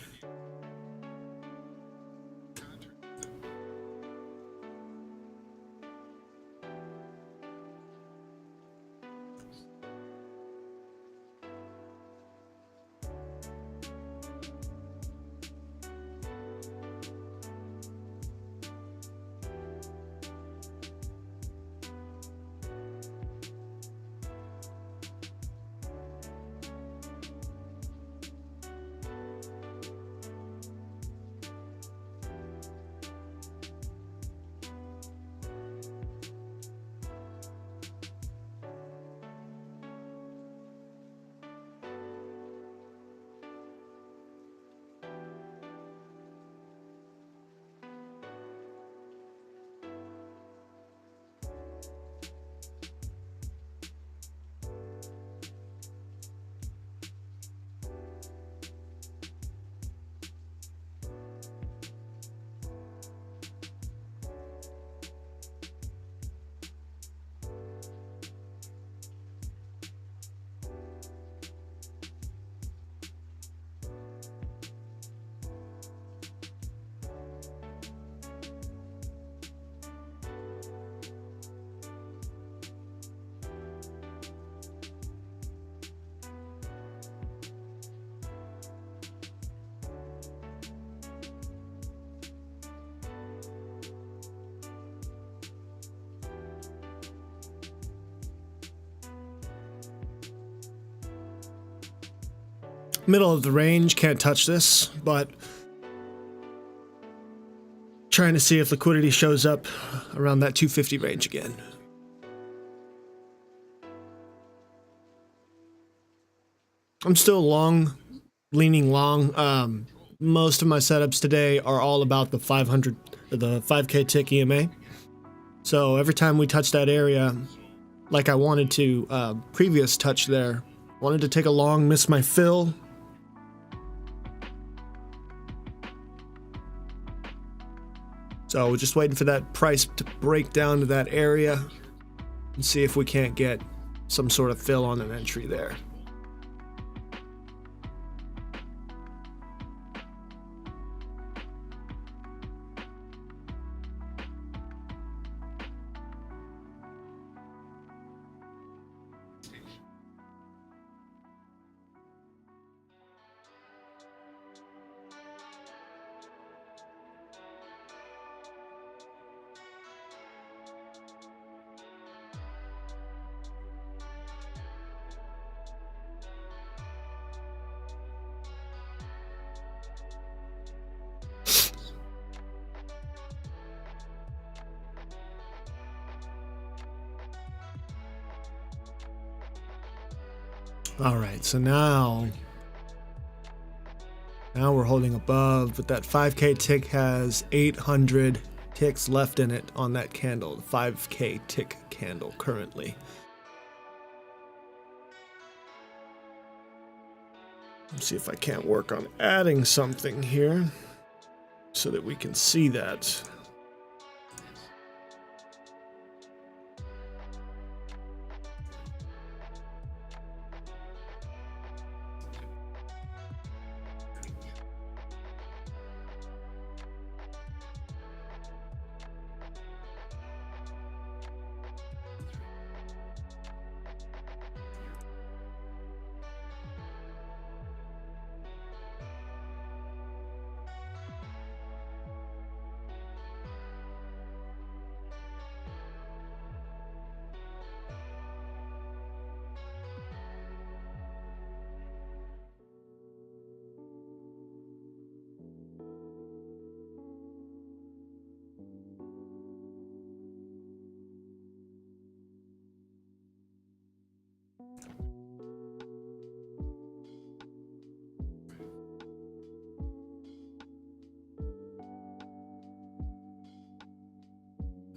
Middle of the range, can't touch this, but trying to see if liquidity shows up around that 250 range again. I'm still long, leaning long. Most of my setups today are all about the 500, the 5K tick EMA. So every time we touch that area, like I wanted to, previous touch there, wanted to take a long, miss my fill. So we're just waiting for that price to break down to that area and see if we can't get some sort of fill on an entry there. All right, so now we're holding above, but that 5K tick has 800 ticks left in it on that candle, the 5K tick candle currently. Let's see if I can't work on adding something here so that we can see that.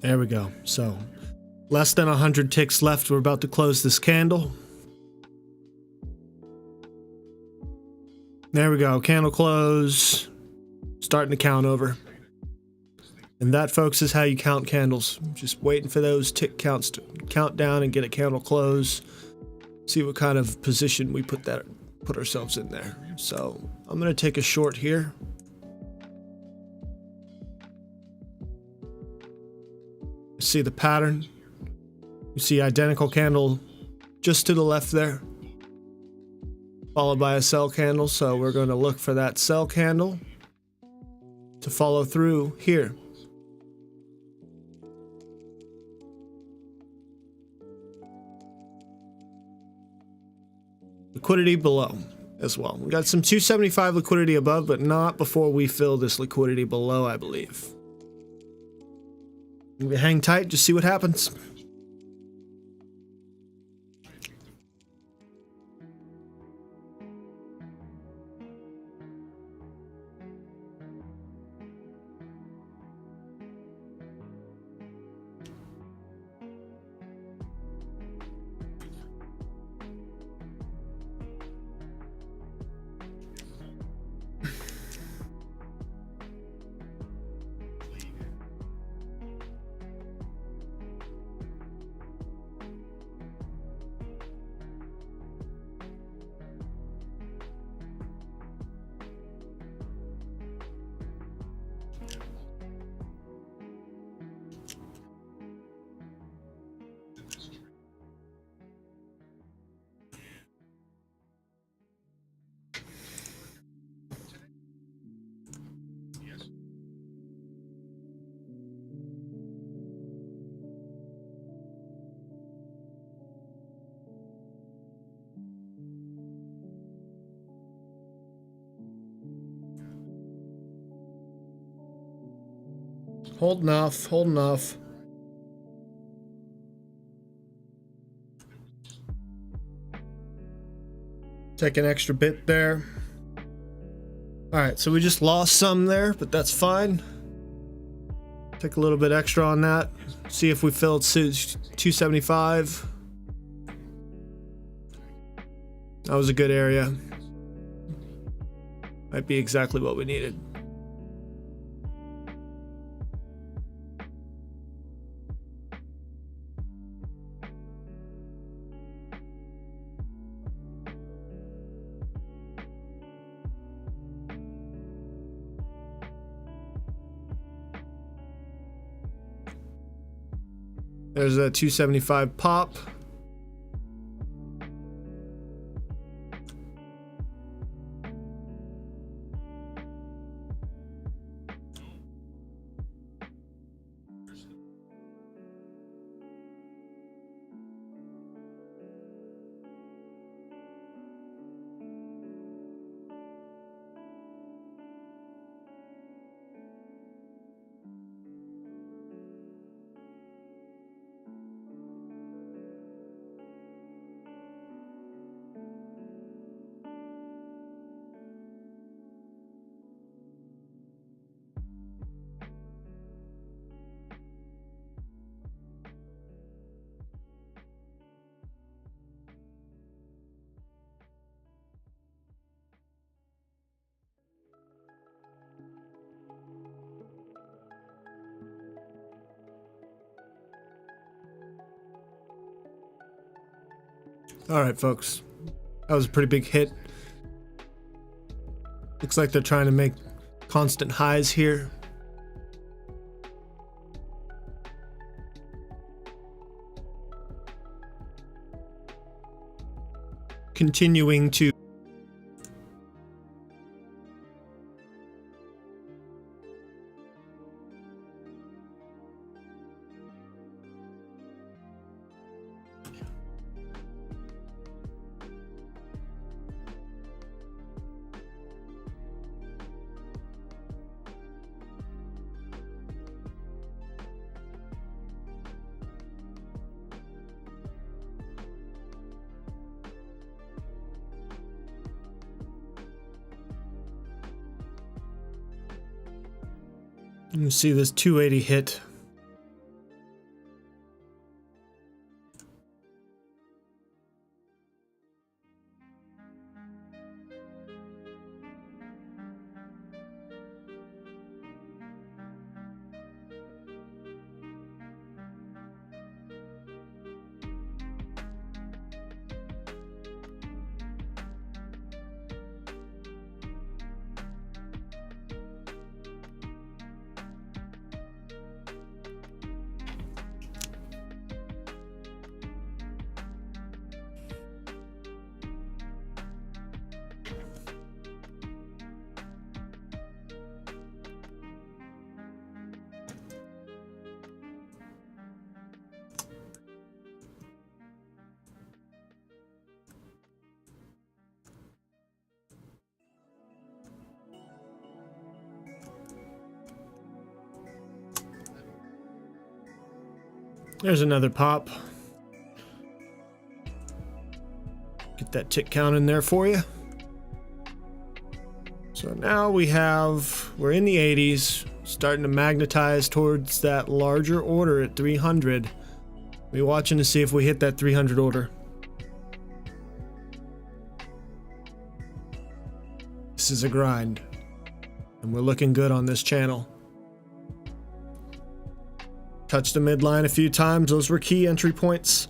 There we go. So less than 100 ticks left. We're about to close this candle. There we go. Candle close. Starting to count over. And that, folks, is how you count candles. Just waiting for those tick counts to count down and get a candle close. See what kind of position we put ourselves in there. So I'm going to take a short here. See the pattern. You see identical candle just to the left there, followed by a sell candle. So we're going to look for that sell candle to follow through here. Liquidity below as well. We got some 275 liquidity above, but not before we fill this liquidity below, I believe. We hang tight, just see what happens. Holding off, holding off. Take an extra bit there. All right, so we just lost some there, but that's fine. Take a little bit extra on that. See if we filled 275. That was a good area. Might be exactly what we needed. There's a 275 pop. All right, folks. That was a pretty big hit. Looks like they're trying to make constant highs here. Continuing to you see this 280 hit. There's another pop. Get that tick count in there for you. So now we're in the 80s, starting to magnetize towards that larger order at 300. We're watching to see if we hit that 300 order. This is a grind, and we're looking good on this channel. Touched the midline a few times. Those were key entry points.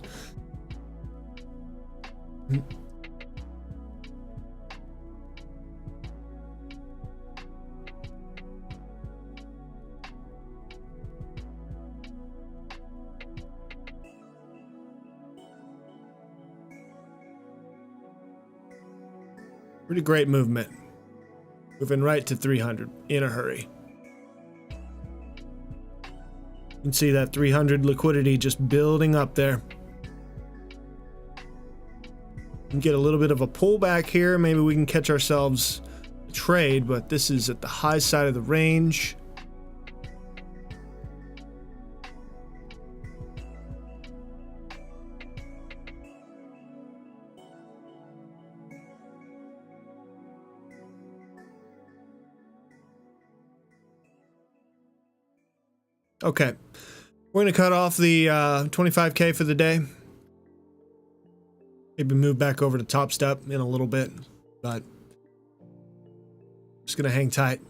Pretty great movement. Moving right to 300 in a hurry. You can see that 300 liquidity just building up there. And get a little bit of a pullback here. Maybe we can catch ourselves a trade, but this is at the high side of the range. Okay, we're going to cut off the 25K for the day. Maybe move back over to Top Step in a little bit, but just going to hang tight.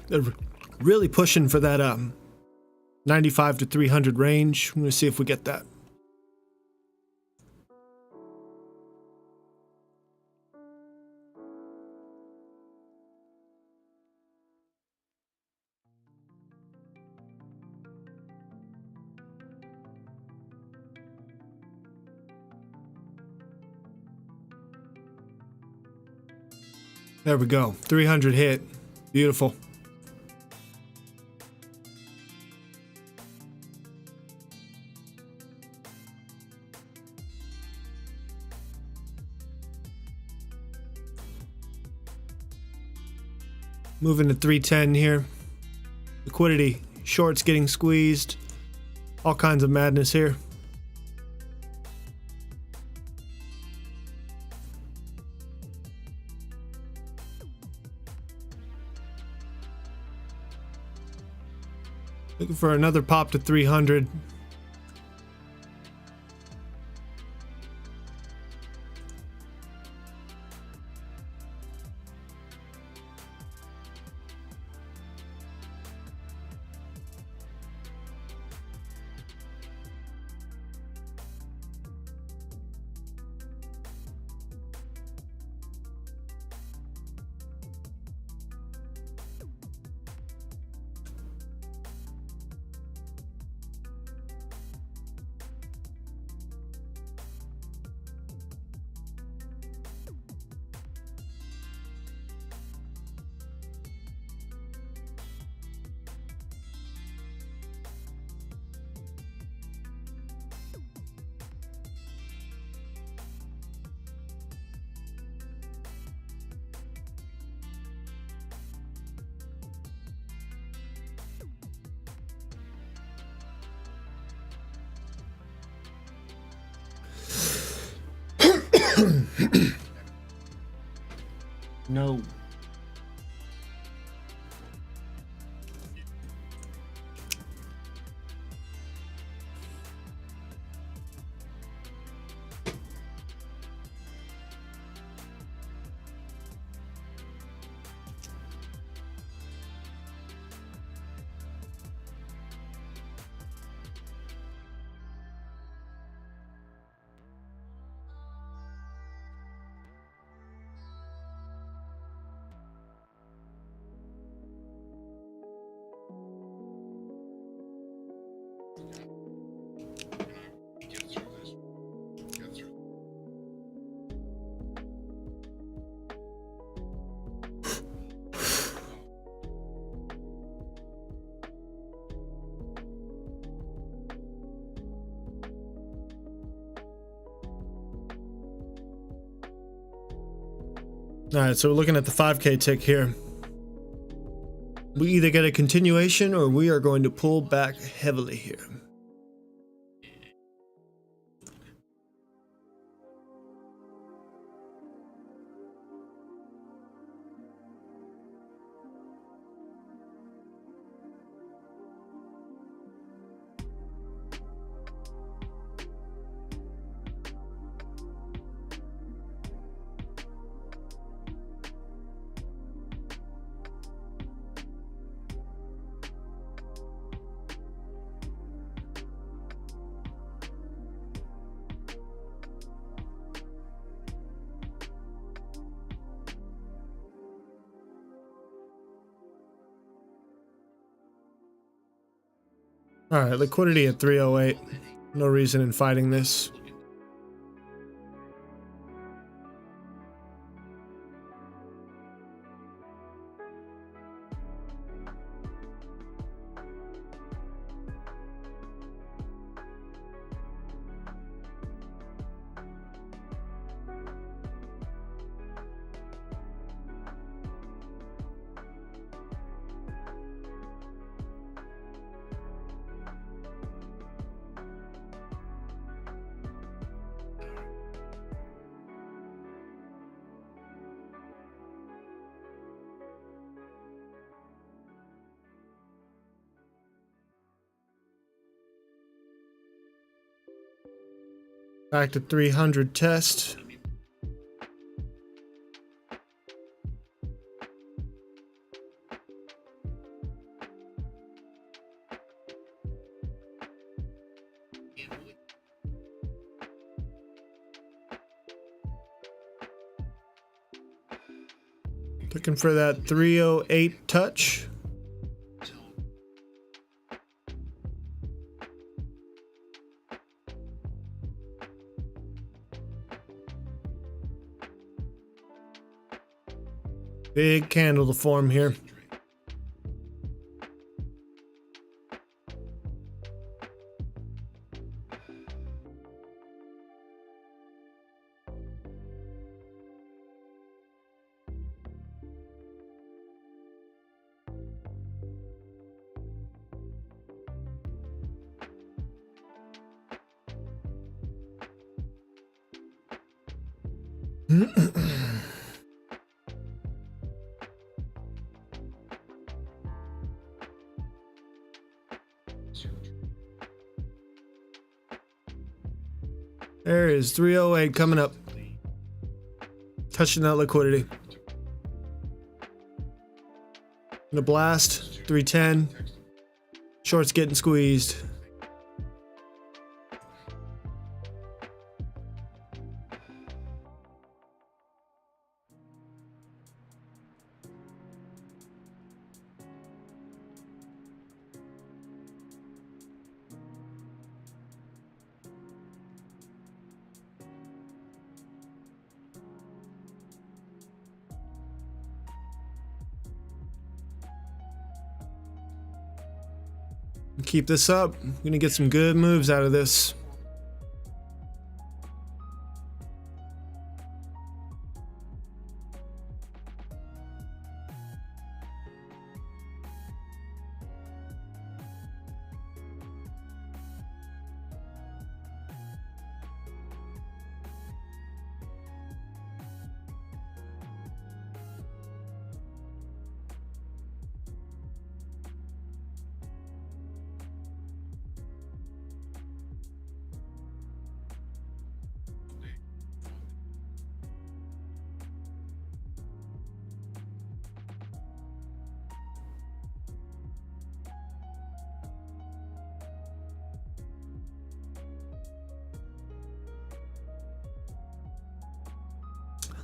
They're really pushing for that 95 to 300 range. I'm going to see if we get that. There we go. 300 hit. Beautiful. Moving to 310 here. Liquidity. Shorts getting squeezed. All kinds of madness here. Looking for another pop to 300. No. All right, so we're looking at the 5K tick here. We either get a continuation or we are going to pull back heavily here. All right, liquidity at 308. No reason in fighting this. Back to 300 test. Looking for that 308 touch. Big candle to form here. There is 308 coming up. Touching that liquidity. Gonna blast. 310. Short's getting squeezed. Keep this up. We're gonna get some good moves out of this.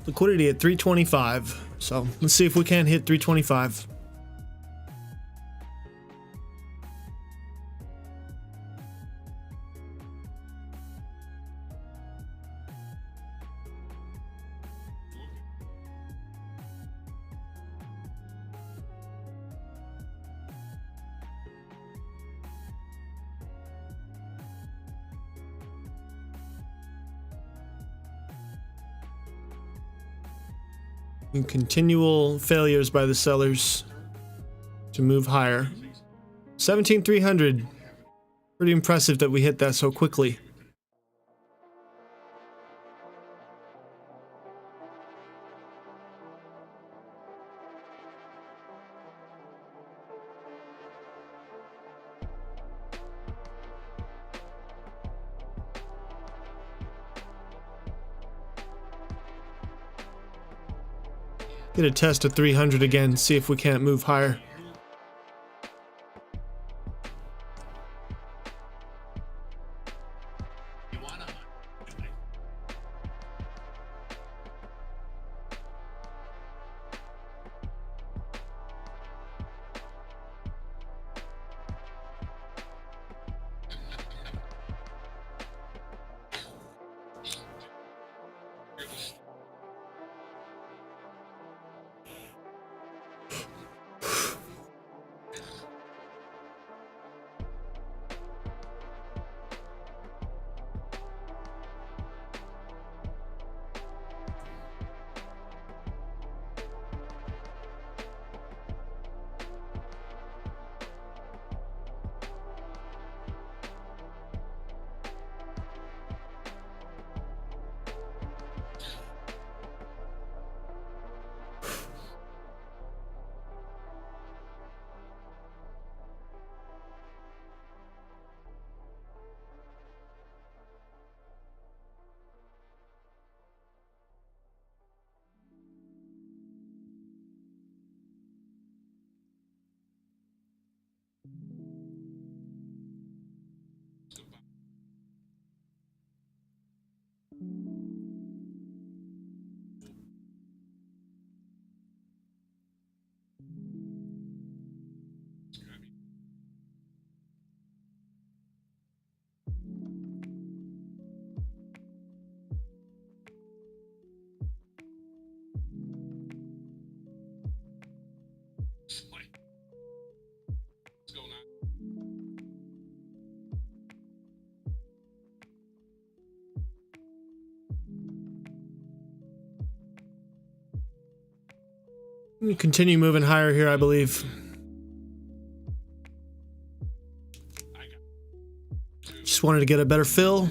Liquidity at 325. So let's see if we can't hit 325. And continual failures by the sellers to move higher. 17,300. Pretty impressive that we hit that so quickly. Get a test of 300 again, see if we can't move higher. Continue moving higher here, I believe. Just wanted to get a better fill.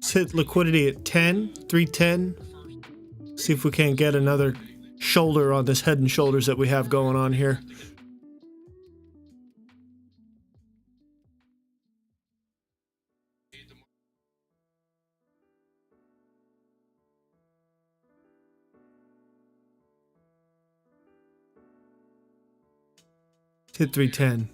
Let's hit liquidity at 10, 310. See if we can't get another shoulder on this head and shoulders that we have going on here. Hit 310.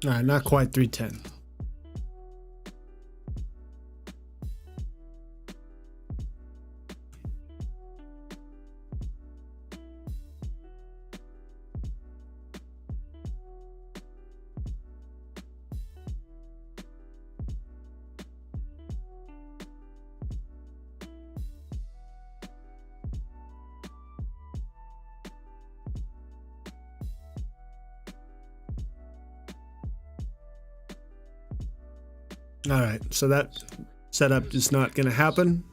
All right, not quite 310. All right, so that setup is not going to happen.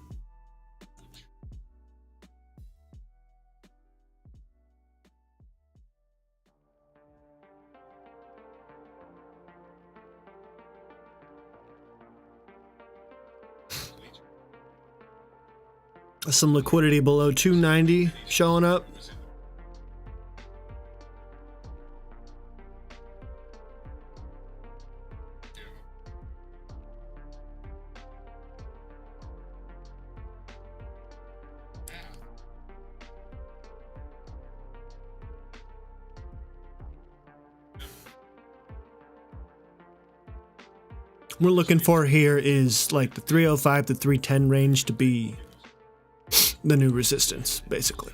Some liquidity below 290 showing up. we're looking for here is like the 305 to 310 range to be the new resistance, basically.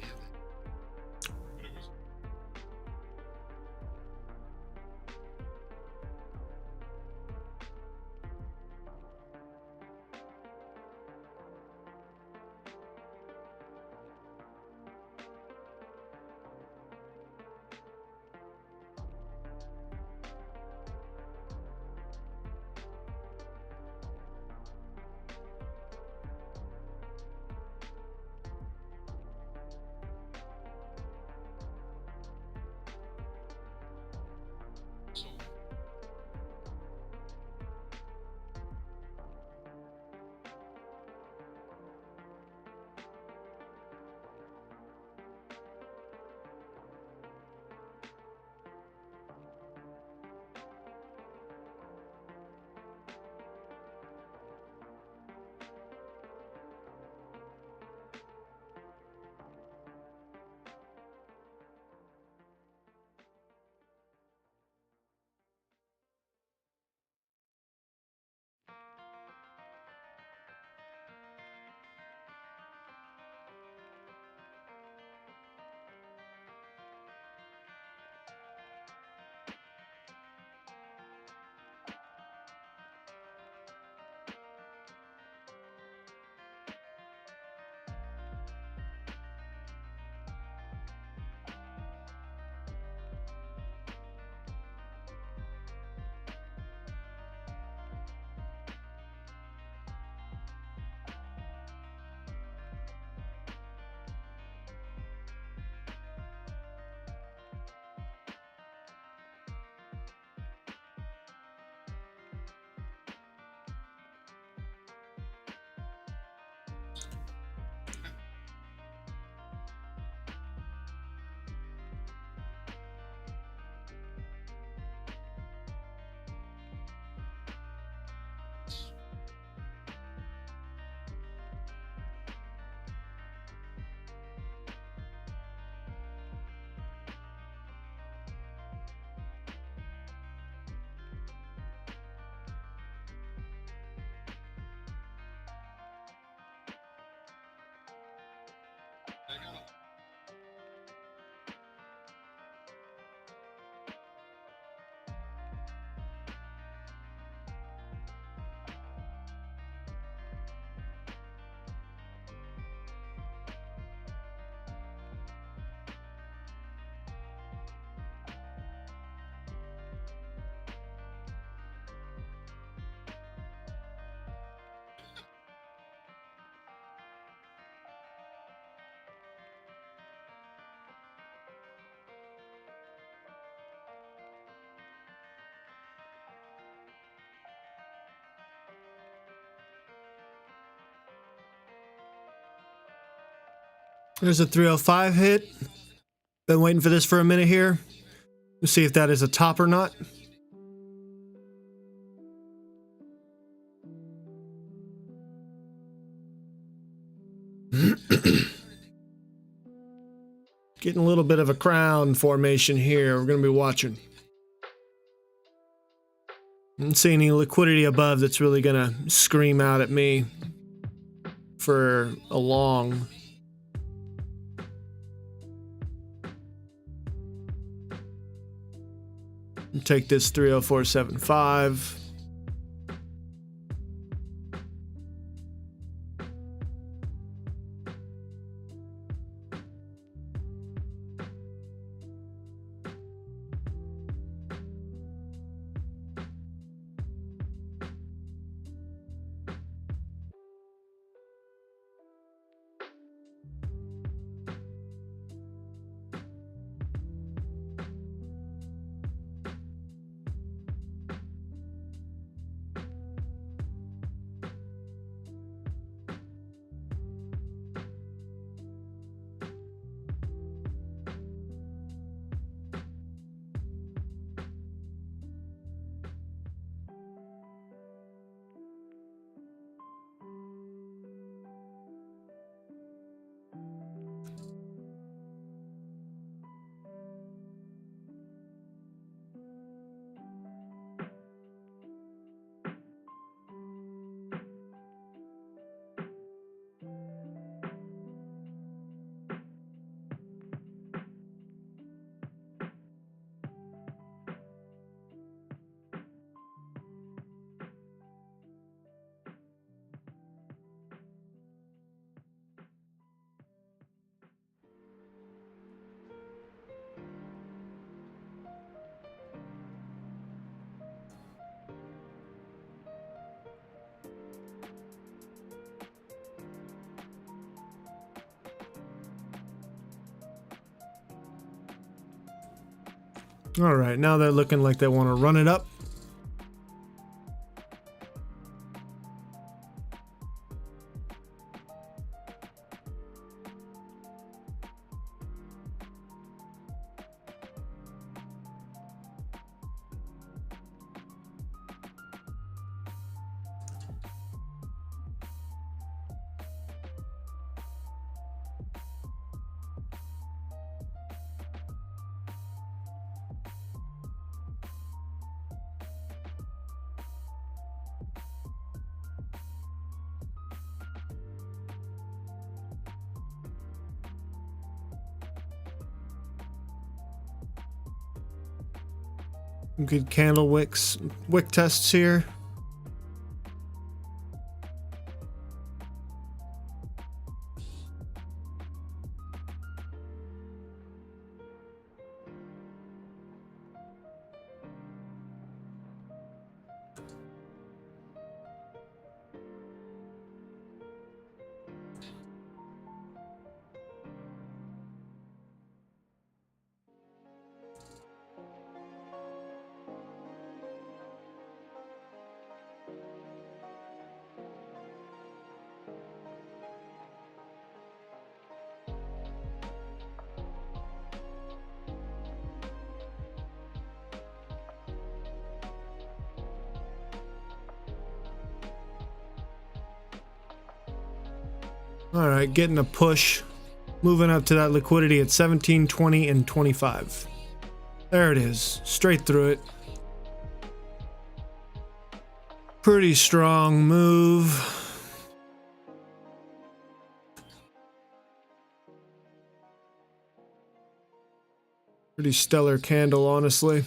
There's a 305 hit. Been waiting for this for a minute here. Let's see if that is a top or not. Getting a little bit of a crown formation here. We're going to be watching. I don't see any liquidity above that's really going to scream out at me for a long. Take this 304.75. All right, now they're looking like they want to run it up. Good candle wick tests here. All right, getting a push. Moving up to that liquidity at 17, 20, and 25. There it is, straight through it. Pretty strong move. Pretty stellar candle, honestly.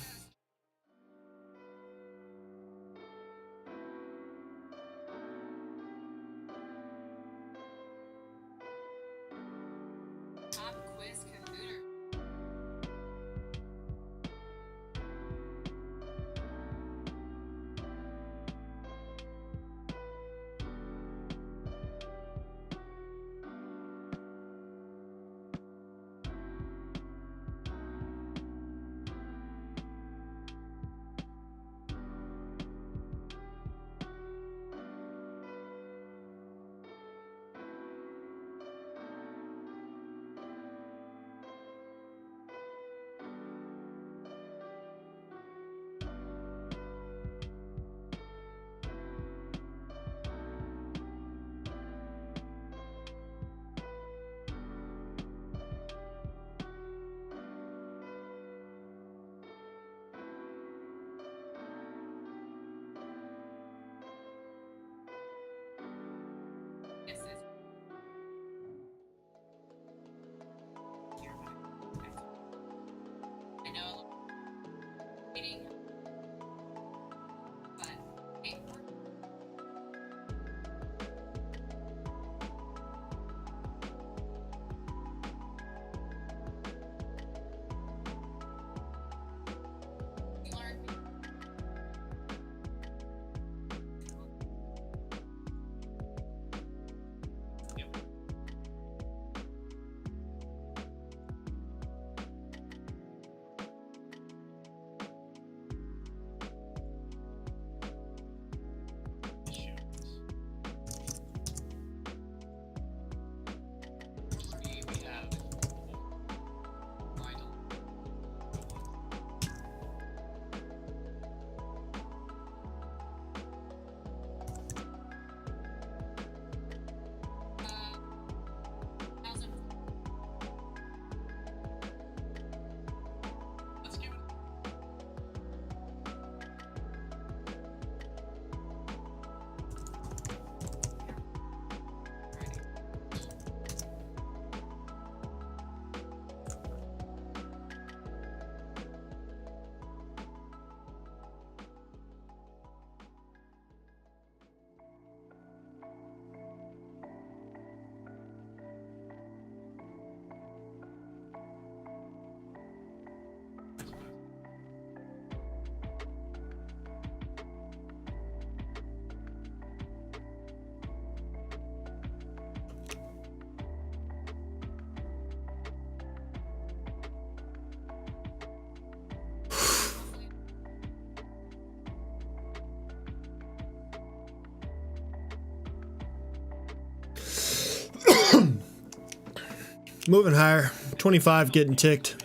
Moving higher. 25 getting ticked.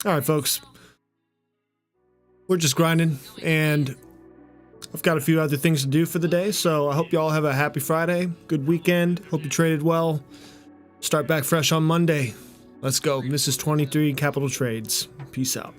All right, folks. We're just grinding, and I've got a few other things to do for the day, so I hope you all have a happy Friday, good weekend. Hope you traded well. Start back fresh on Monday. Let's go. This is 23 Capital Trades. Peace out.